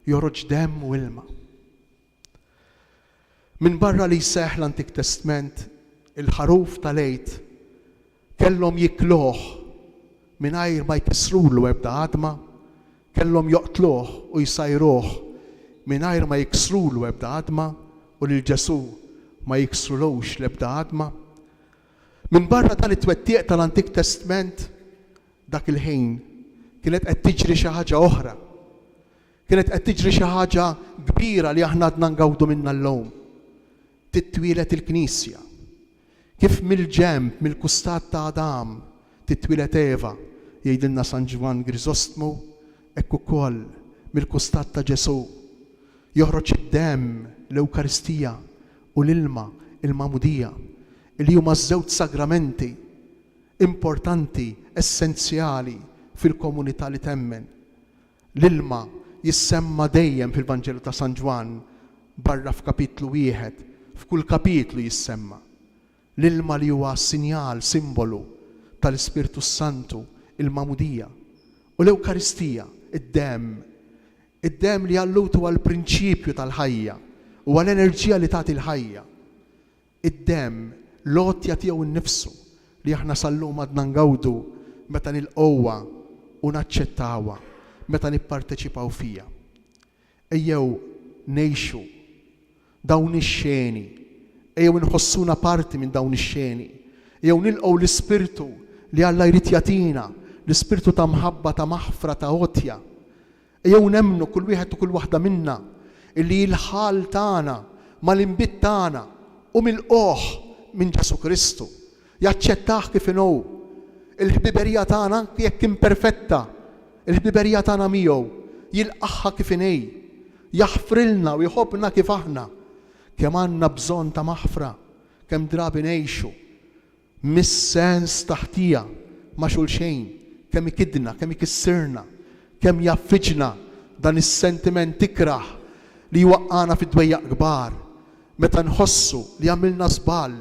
Joroġ demm u ilma. Min barra li jseħħ l-Antik Testament, il-ħaruf tal-għejt kellhom jikluh mingħajr ma jkissrulu ebda għadma, kellhom joqtluh u jsajruh mingħajr ma jiksrulu ebda għadma u lil Ġesu ma jiksrulux l-ebda għadma. Min barra dan it-twettieq tal-Antik Testament, dak il-ħin kienet qed tiġri xi ħaġa oħra. Kienet qed tiġri xi ħaġa kbira li aħna għadna ngawdu minnha llum. Titwielet il-Knisja. Kif mill-ġemb, mill-kustat ta' Adam, titwielet Eva, jgħidilna San Ġwan Grisostmu, hekk ukoll mill-kustat ta' Ġesu. Joħroġ id-demm, l-Ewkaristija u l-ilma, il-Mamudija, li huma żewġ sagramenti importanti, essenzjali fil-komunità li temmen. L-ilma jissemma dejjem fil-Vanġelu ta' San Ġwan, barra f'kapitlu wieħed, f'kull kapitlu jissemma. L-ilma li huwa sinjal, simbolu tal-Ispirtu Santu, il-Mamudija. U l-Ewkaristija, id-demm. Id-demm li għallutu għal-prinċipju tal-ħajja u għal-enerġija li tagħti l-ħajja. Id-demm, l-għotja tiegħu nnifsu li aħna sallum għadna ngawdu meta nilqowha u naċċettawha, meta nipparteċipaw fija. Ejjew ngħixu dawn ix-xeni, ejjew nħossuna parti minn dawn ix-xeni, ejjew nilqgħu l-Ispirtu li Alla jrid jagħtina, l-Ispirtu ta' mħabba, ta' maħfra, ta' għotja. Ejjew nemmnu kull wieħed u kull waħda minna illi l-ħal tagħna mal-inbitt tagħna u mill-qoħ minn Ġesu Kristu. Jaċċettaħ kif inhu. Il-ħbiberija tagħna jekk imperfetta, il-ħbiberija tagħna miegħu jilqaħħa kif inhi, jaħfrilna u jħobbna kif aħna. Kemm għandna bżonn ta' maħfra, kemm drabi ngħixu mis-sens taħtija ma' xulxejn, kemm ikidna, kemm ikissirna, kemm jaffiġna dan is-sentiment ikraħ li jwaqqana fid-dwejjaq kbar. Meta nħossu li għamilna żball,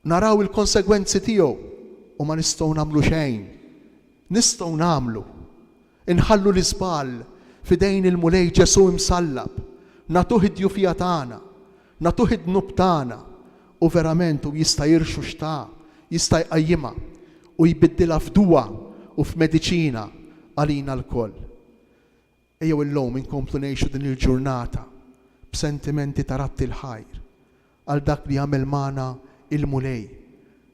naraw il-konsegwenzi tiegħu u ma nistgħu nagħmlu xejn. Nistgħu nagħmlu. Inħallu l-iżball fidejn il-mulej Ġesu imsallab, nagħtuh id-djufija tagħna, nagħtuh id-dnub tagħna u verament u jista' jirxu xta', jista' jqajjimha u jbiddilha f'duwa u f'mediċina għalina l-koll. Ejjew illum inkomplu ngħixu din il-ġurnata b'sentimenti ta' ratti l-ħajr għal dak li jagħmel magħna il-mulej,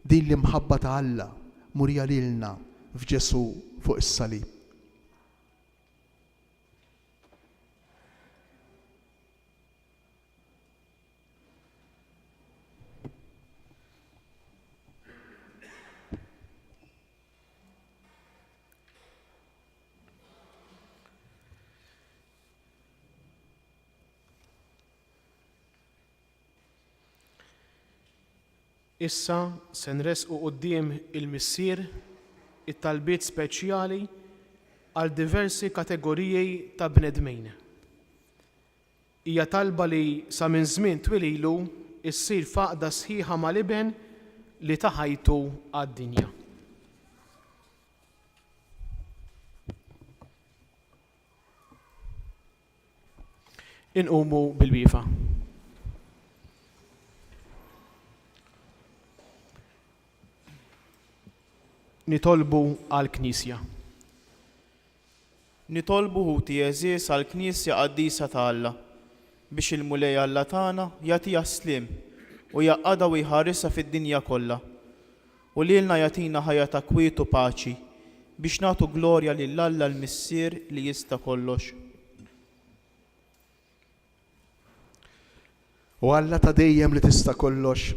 din li mħabba ta' Alla murija lilna f'Ġesu fuq is-salib. Issa se nresqu quddiem il-missier it-talbiet speċjali għal diversi kategoriji ta' bnedmin. Hija talba li sa minn żmien twil ilu issir faqda sħiħa mal-iben li taħajtu għad-dinja. Inqumu bil-wiefa. Nitolbu għall-Knisja. Nitolbu ħuti eżies għall-Knisja qaddisa ta' Alla biex il-mulej Alla tagħna jagħtiha slim u jaqqadha u jħarisha fid-dinja kollha. U lilna jagħtina ħajja ta' kwiet u paċi biex nagħtu glorja lill-Alla l-Missier li jista' kollox. U Alla ta' dejjem li tista' kollox,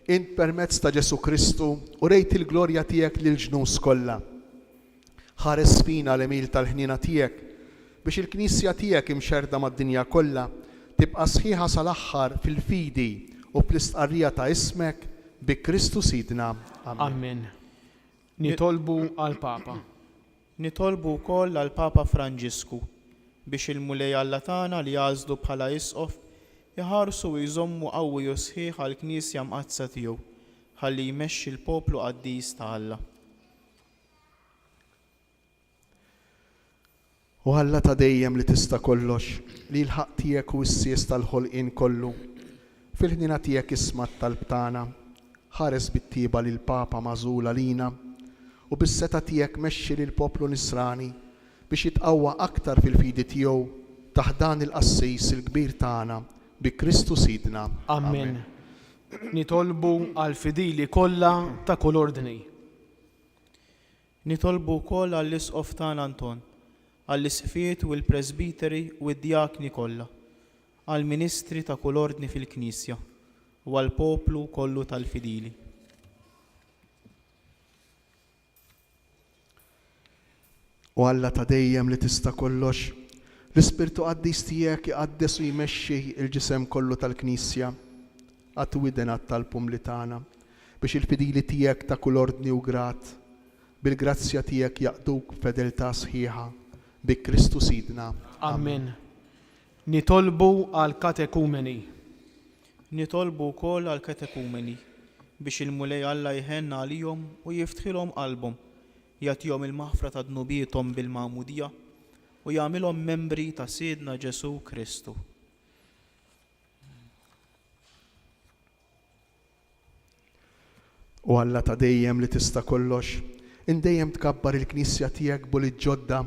int permezz ta' Ġesu Kristu u rejt il-glorja tiegħek lil ġnus kollha. Ħares fina l-emil tal-ħnina tiegħek biex il-Knisja tiegħek imxerda mad-dinja kollha tibqa' sħiħa sal-aħħar fil-fidi u fl-istqarrija ta' ismek bi Kristu Sidna. Amen. Nitolbu għal-Papa. Nitolbu wkoll għall Papa Franġisku biex il-mulej Alla tagħna li jażlu bħala isqof iħarsu u jżommu qawwi u sħiħ għall-Knisja mqazza tiegħu ħalli jmexxi l-poplu qaddis ta' Alla. U Alla ta' dejjem li tista' kollox, li l-ħaq tiegħek u s-sies tal-ħolqien kollu, fil-ħnina tiegħek isma' t-talb tagħna, ħares bit-tieba lil Papa magħżula lina u bis-seta tiegħek mexxi lil poplu Nisrani biex jitqawwa aktar fil-fidi tiegħu taħt dan il-qassis il-kbir tagħna bi Kristu Sidna. Amen. Nitolbu għal-fidili kollha ta' kull ordni. Nitolbu wkoll għall-isqof tagħna Anton, għall-isqifiet u l-presbiteri u d-djakni kollha, għall-ministri ta' kull ordni fil-Knisja u għall-poplu kollu tal-fidili. U Alla ta' dejjem li tista' kollox, l-Ispirtu Qaddis tiegħek iqaddes u jmexxi l-ġisem kollu tal-Knisja għat widen għat-talbhom li tagħna biex il-fidili tiegħek ta' kull ordni u grat bil-grazzja tiegħek jaqduk f'fedeltà sħiħa bi Kristu Sidna. Amen. Nitolbu għal-katekumeni. Nitolbu wkoll għall-katekumeni biex il-mulej Alla jħenna għalihom u jiftħilhom qalbhom, jagħtihom il-maħfra ta' dnubietom bil-magħmudija u jagħmilhom membri ta' Sidna Ġesu Kristu. U Alla ta' dejjem li tista' kollox, indejjem tkabbar il-Knisja tiegħek buli ġodda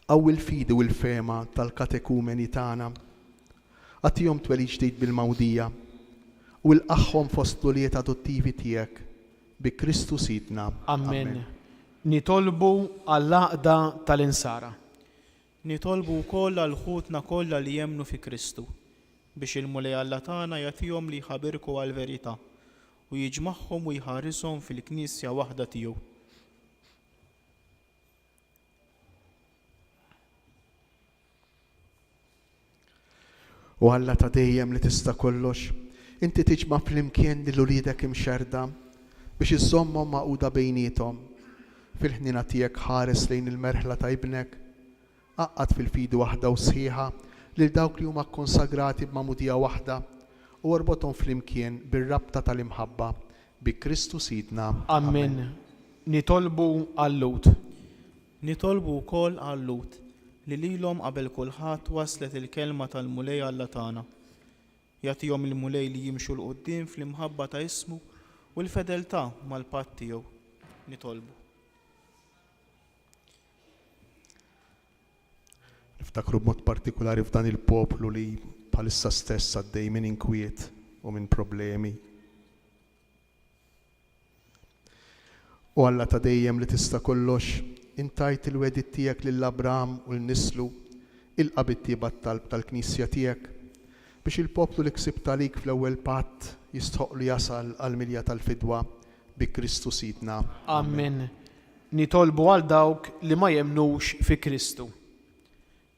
għaw il-fidi u l-fema tal-katekumeni tagħna. Għatihom twelid ġdid bil-mawdija u l-qaħħom fost l-uliet adottivi tiegħek bi Kristu Sidna. Amen. Nitolbu għall-għaqda tal-insara. Nitolbu wkoll għal ħutna kollha li jemmnu fi Kristu biex il-mulej Alla tagħna jagħtihom li jħabirku għall-verità u jiġmagħhom u jħarishom fil-Knisja waħda tiegħu. U Alla ta' dejjem li tista' kollox, inti tiġma' flimkien lil uliedek imxerda biex iżommhom maquda bejniethom. Fil-ħnina tiegħek ħares lejn il-merħla ta' ibnek, qaqqad fil-fidi waħda u sħiħa lil dawk li huma kkonsagrati b'magħmudija waħda u orbothom flimkien bir-rabta tal-imħabba bi Kristu Sidna. Amen. Nitolbu għall-Lut. Nitolbu wkoll għall-Lut li lilhom qabel kulħadd waslet il-kelma tal-mulej Alla tagħna. Jagħtihom il-mulej li jimxu l-qudiem fl-imħabba ta' ismu u l-fedeltà mal-patt tiegħu. Nitolbu. Niftakru b'mod partikolari f'dan il-poplu li bħalissa stess għaddej minn inkwiet u minn problemi. U Alla ta' dejjem li tista' kollox, intajt il-wedit tiegħek lill-Abraham u l-nislu il-qabit tieba talb tal-Knisja tiegħek biex il-poplu li ksibt għalik fl-ewwel patt jistħoq li jasal għall-milja tal-fidwa bi Kristu Sidna. Amen. Nitolbu għal dawk li ma jemnux fi Kristu.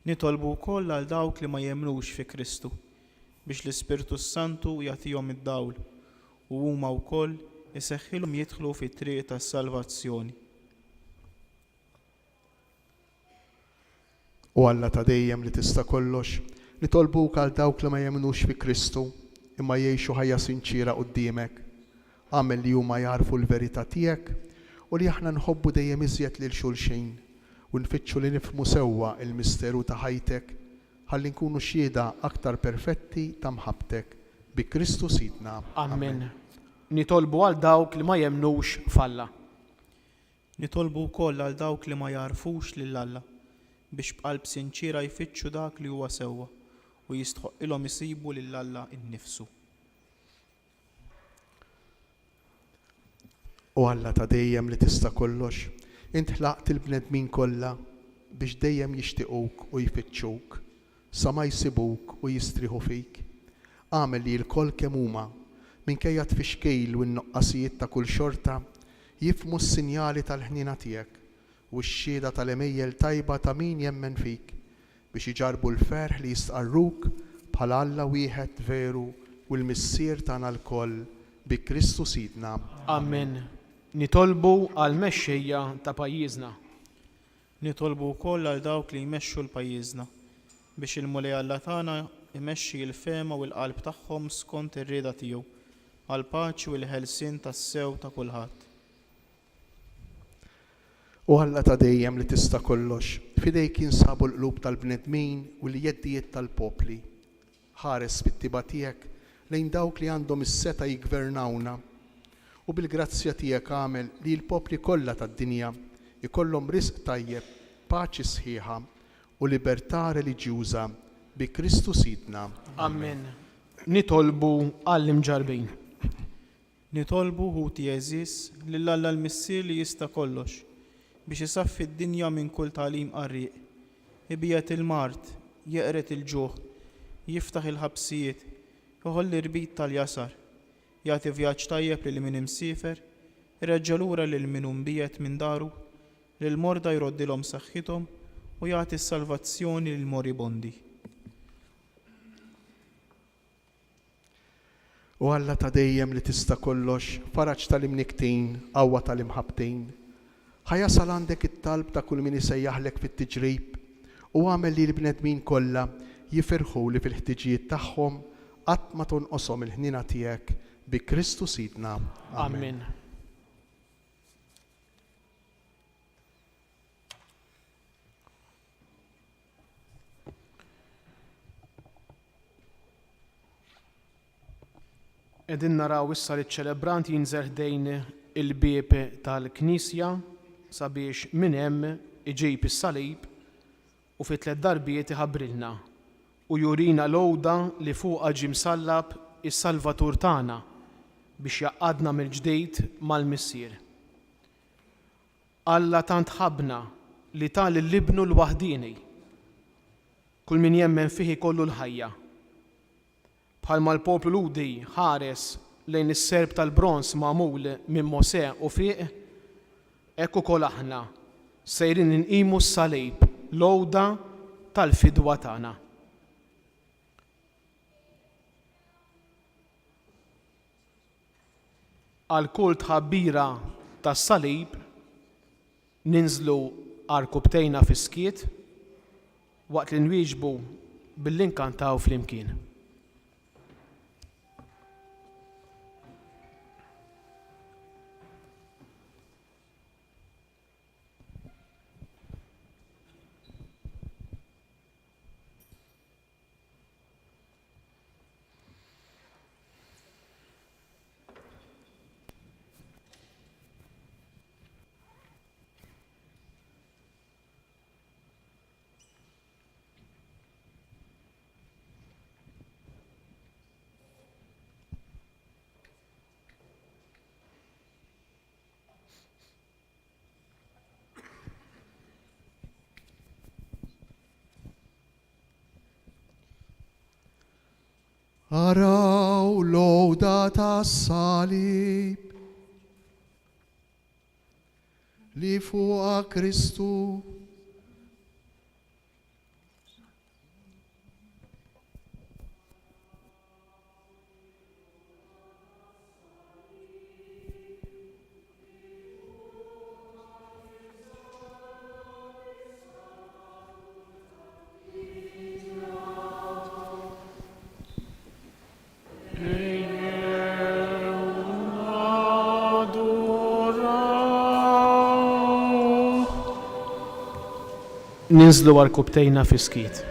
Nitolbu wkoll għal dawk li ma jemmnux fi Kristu biex l-Ispirtu Santu jagħtihom id-dawl u huma wkoll iseħħilhom jidħlu fit-triq tas-salvazzjoni. U Alla ta' dejjem li tista' kollox, nitolbuk għal dawk li ma jemmnux fi Kristu imma jgħixu ħajja sinċira quddiemek. Għamel li huma jarfu l-verità tiegħek u li aħna nħobbu dejjem iżjed lil xulxin u nfittxu li nifhmu sewwa il-misteru ta' ħajtek ħalli nkunu xhieda aktar perfetti ta' mħabbtek bi Kristu Sidna. Amen. Nitolbu għal dawk li ma jemnux f'Alla. Nitolbu wkoll għal dawk li ma jarfux lil Alla biex b'qalb sinċira jfittxu dak li huwa sewwa u jistħoqilhom isibu lil Alla innifsu. U Alla ta' dejjem li tista' kollox, Int ħlaqt il-bnedmin kollha biex dejjem jixtiequk u jfittxuk, sa ma jsibuk u jistriħu fik. Għamel li l-koll kemm huma minkejja tfixkejl u n-nuqqasijiet ta' kull xorta jifmu s-sinjali tal-ħnina tiegħek u x-xhieda tal-emejjel tajba ta' min jemmen fik biex iġarbu l-ferħ li jistqarruk bħala Alla wieħed veru u l-missier tagħna l-koll bi Kristu Sidna. Amen. Nitolbu għal mexxejja ta' pajjiżna. Nitolbu wkoll għal dawk li jmexxu l-pajjiżna biex il-mulej Alla tagħna imexxi l-fema u l-qalb tagħhom skont ir-rieda tiegħu għal paċi u l-ħelsien tas-sew ta' kulħadd. U Alla ta' dejjem li tista' kollox, fidejk jinsabu l-qlub tal-bnedmin u l-jeddijiet tal-popli. Ħares fit-tiba tiegħek lejn dawk li għandhom is-seta jigvernawna u bil-grazzja tiegħek għamel li l-popli kollha tad-dinja ikollhom risq tajjeb, paċi sħiħa u libertà reliġjuża bi Kristu Sidna. Amen. Nitolbu għall-imġarbin. Nitolbu ħuti Jeżis lil Alla l-missier li jista' kollox biex isaffi d-dinja minn kull tagħlim qarrieq, ibiet il-mart, jeqret il-ġuħ, jiftaħ il-ħabsijiet, joħolli rbit tal-jasar, jagħti vjaġġ tajjeb lil min imsiefer, ireġġa' lura lil min mbiet minn daru, lil morda jroddilhom saħħithom u jagħti s-salvazzjoni lil moribondi. U Alla ta' dejjem li tista' kollox, faraġġ tal-imniktin, qawwa tal-imħabtin. Ħajasal għandek it-talb ta' kull min isejjaħlek fit-tiġrib u għamel li l-bnedmin kollha jifirħu li fil-ħtiġijiet tagħhom qatt ma tonqoshom il-ħnina tiegħek bi Kristu Sidna. Amen. Edin naraw issa li ċ-ċelebrant jinżel ħdejn il-bieb tal-Knisja sabiex minn hemm iġib is-salib u fi 3 darbiet iħabbrilna u jurina l-għowda li fuqha ġie msallab is-Salvatur tagħna biex jaqqadna mill-ġdejt mal-missier. Alla tant ħabna li tal l-ibnu l-waħdini, kull min jemmen fih ikollu l-ħajja. Bħalma l-poplu ludi ħares lejn is-serb tal-bronz magħmul minn Mosè u fiq, hekk ukoll aħna sejrin inqimu s-salib l-għowda tal-fidwa tagħna. Għal kull tħabbira tas-salib ninżlu arkubtejna fis-skiet waqt li nwieġbu bil-inkantaw flimkien. Araw l-għowda tas-salib li fuqha Kristu ninżlu arkubtejna fis-skiet.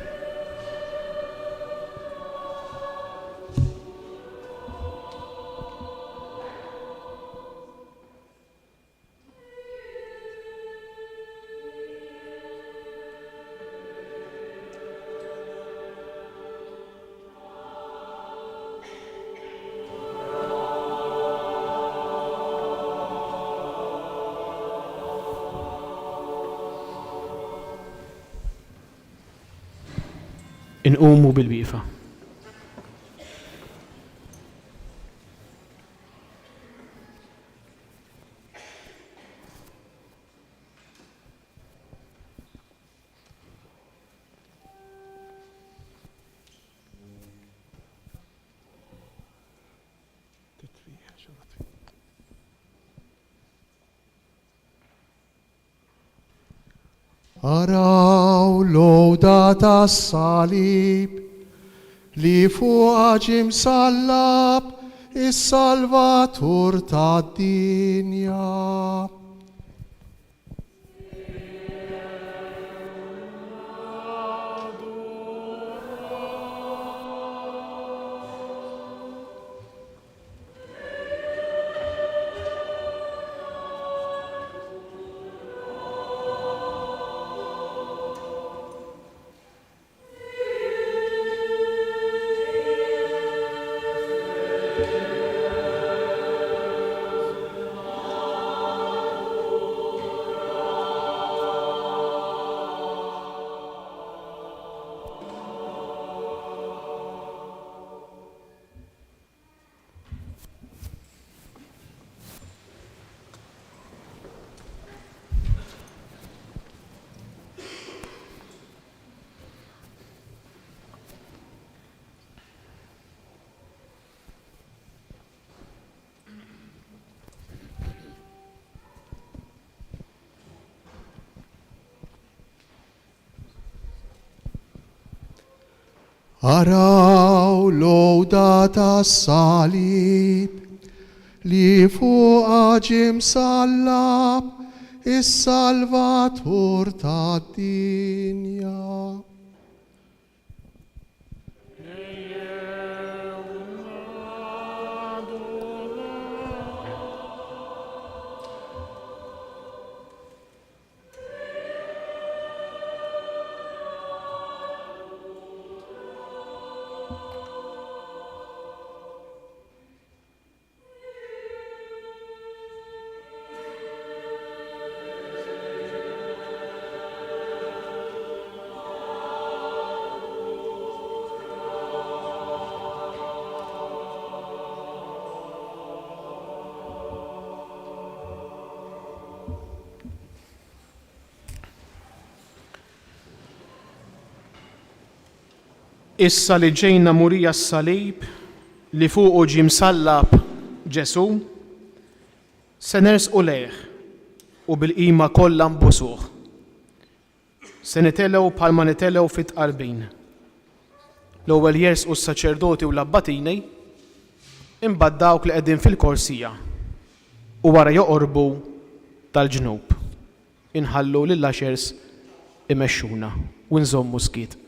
inqumu bil-wieqfa. Araw l-għoda tas-salib li fuqha ġie msallab is-Salvatur tad-dinja. Araw l-għoda tas-salib li fuqha ġie msallab is-Salvatur tad-dinja. Issa li ġejna murija s-salib li fuqu ġie msallab Ġesu, se nersqu lejh u bil-qima kollha nbusuh. Se nitelgħu bħalma nitelgħu fit-tqarbin. L-ewwel jersqu s-saċerdoti u l-abbatini, imbagħad dawk li qegħdin fil-korsija u wara joqorbu tal-ġnub. Inħallu lill-għaxers imexxuna u nżommu skiet.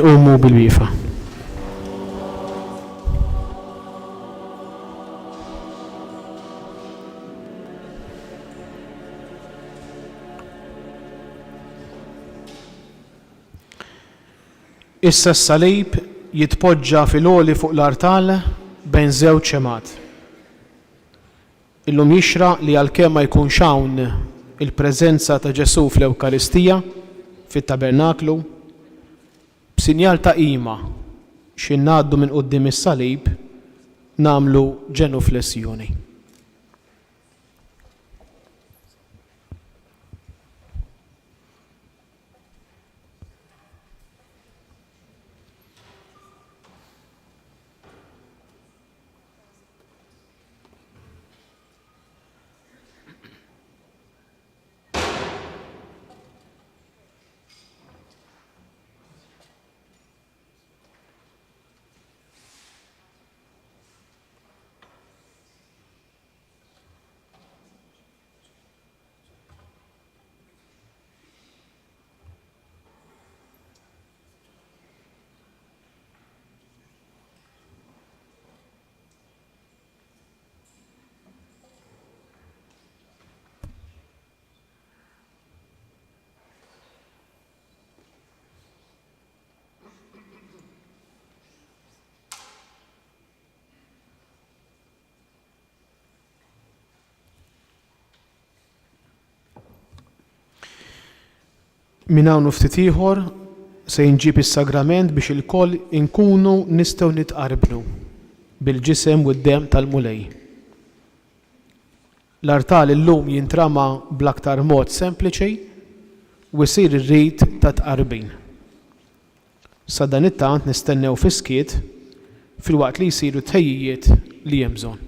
inqumu bil-wieqfa. Issa s-salib jitpoġġa fil-għoli fuq l-artal bejn żewġ xemat. Illum jixraq li għalkemm ma jkunx hawn il-preżenza ta' Ġesu fl-Ewkaristija fit-tabernaklu, b'sinjal ta' qima x'inngħaddu minn quddiem is-salib nagħmlu ġenuflessjoni. Min hawn ftit ieħor se jinġib is-sagrament biex ilkoll inkunu nistgħu nitqarblu bil-ġisem u d-demm tal-mulej. L-artal illum jintrama bl-aktar mod sempliċi u jsir ir-rid ta' tqarbin. Sa dan it-tant nistennew fiskiet filwaqt li jsiru tħejjijiet li hemm bżonn.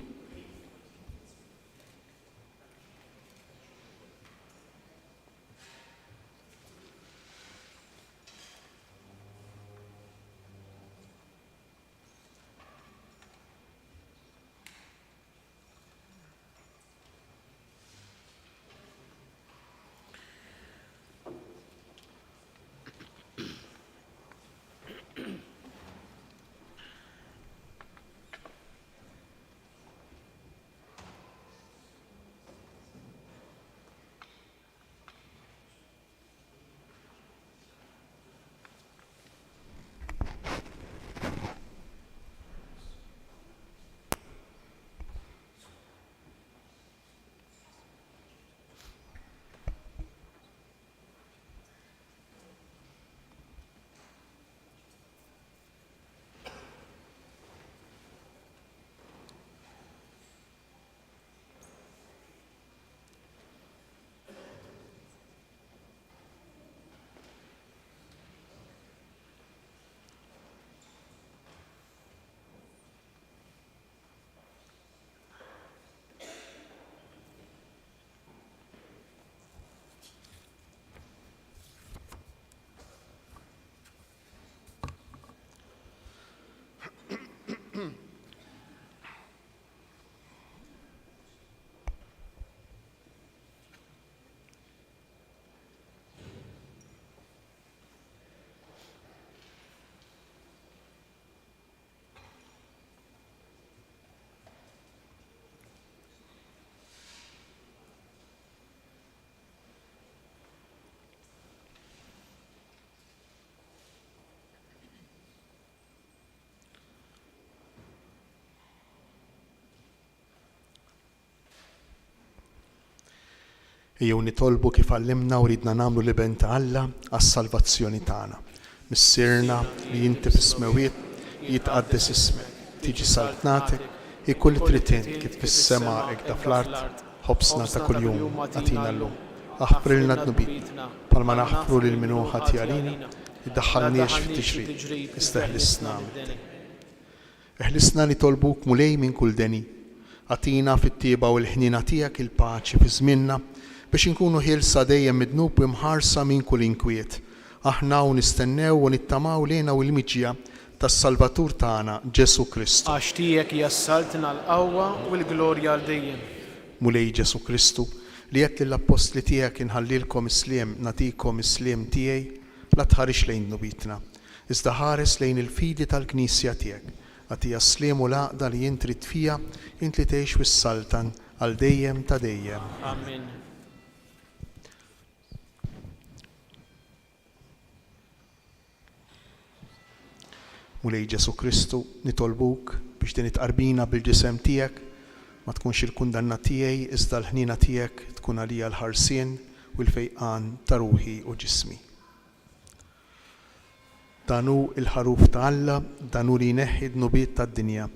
Jew nitolbu kif għallimna u ridna nagħmlu li ben ta' Alla għas-salvazzjoni tagħna. Missirna li inti fis-smewiet jitqaddes ismek, tiġi saltnatek, ikun li trid kif fis-sema hekk da fl-art, ħobsna ta' kuljum għatina llum. Aħfrilna d-nubitna, palma naħfru lil minu ħati għalina, iddaħħalniex fit-tixrid, isteħlisna. Eħlisna nitolbuk mulej minn kull deni, għatina fit-tieba u l-ħnina tiegħek il-paċi fi żmienna biex inkunu ħilsa dejjem midnub u mħarsa minn kull inkwiet. Aħna u nistennew u nittamaw lejna u l-miġja tas-Salvatur tagħna Ġesu Kristu. Għax tiegħek jassaltina l-qawwa u l-glorja għal dejjem. Mulej Ġesu Kristu, li qed lill-apostli tiegħek inħallilkom isliem nagħtikom isliem tiegħi la tħarix lejn nubitna. Iżda ħares lejn il-fidi tal-Knisja tiegħek. Għatija sliem u laqda li jien trid fija int li tgħix fis-saltan għal dejjem ta' dejjem. Amen. Mulej Ġesu Kristu nitolbuk biex din itqarbina bil-ġisem tiegħek ma tkunx il-kundanna tiegħi iżda l-ħnina tiegħek tkun għalija l-ħarsien u l-fejqan ta' ruħi u ġismi. Danu il-ħaruf ta' Alla, danu li jneħħi d-nubiet tad-dinja,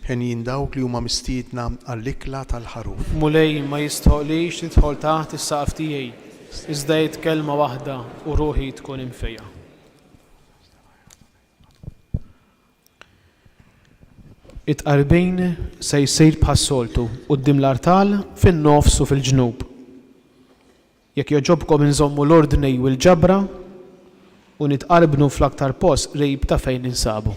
ħenjin dawk li huma mistiedna għall-ikla tal-ħaruf. Mulej ma jistħoqlix tidħol taħt is-saqaf tiegħi, iżda jgħid kelma waħda u ruħi tkun imfejja. It-qarbejn se jsir bħas-soltu quddiem l-artal fin-nofs u fil-ġnub. Jekk joġobkom inżommu l-ordni u l-ġabra u nitqarbnu fl-aktar post qrib ta' fejn insabu.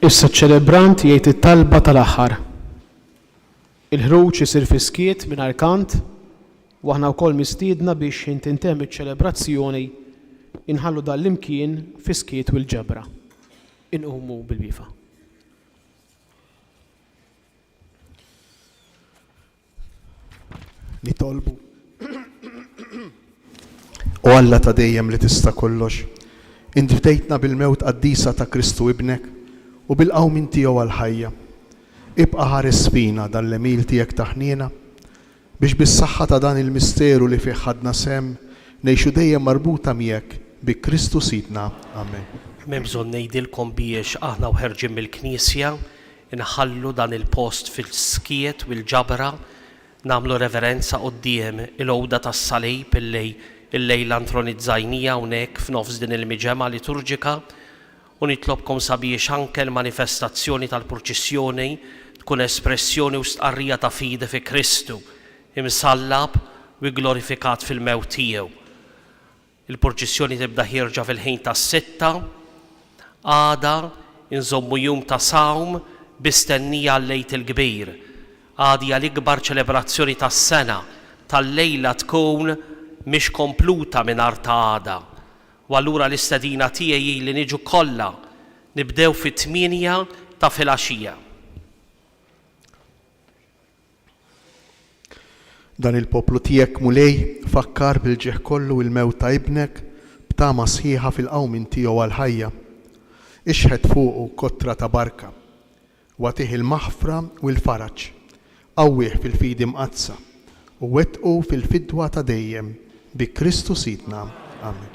Issa ċ-ċelebrant jgħid it-talba tal-aħħar. Il-ħruġ isir fi skiet mingħajr kant u aħna wkoll mistiedna biex tintemm iċ-ċelebrazzjoni inħallu dal-imkien fi skiet u l-ġebra. Inqumu bil-wifa. Nitolbu. U Alla ta' dejjem li tista' kollox, inti bdejtna bil-mewt qaddisa ta' Kristu ibnek u bil-qawmin tiegħu għall-ħajja. Ibqa' ħares fina dan l-emil tiegħek taħnina biex bis-saħħa ta' dan il-misteru li fih ħadna sem ngħixu dejjem marbuta miegħek bi Kristu Sidna. Amen. M'hemm bżonn ngħidilkom biex aħna ħerġin mill-Knisja inħallu dan il-post fil-skiet u l-ġabra nagħmlu reverenza quddiem il-għowda tas-salib il-lejla intronizzajnija hawnhekk f'nofs din il-miġema liturġika u nitlobkom sabiex anke l-manifestazzjoni tal-purċissjoni tkun espressjoni u stqarrija ta' fide fi Kristu imsallab u glorifikat fil-mewt tiegħu. Il-purċissjoni tibda ħirġa fil-ħin tas-sitta, għada inżommu jum ta' sawm bistennija għal-lejt il-kbir. Għadi għal-ikbar ċelebrazzjoni tas-sena tal-lejla tkun mhix kompluta mingħajr ta' għada. U allura l-istedina tiegħi li niġu kollha nibdew fit-8 ta' filgħaxija. Dan il-poplu tiegħek mulej fakkar bil-ġeħ kollu il-mewt ta' ibnek b'tama sħiħa fil-qawmin tiegħu għall-ħajja. Ixħed fuqu kotra ta' barka, wagħtih il-maħfra u l-faraġġ, qawwih fil-fidi mqazza u wettqu fil-fidwa ta' dejjem bi Kristu Sidna. Amen.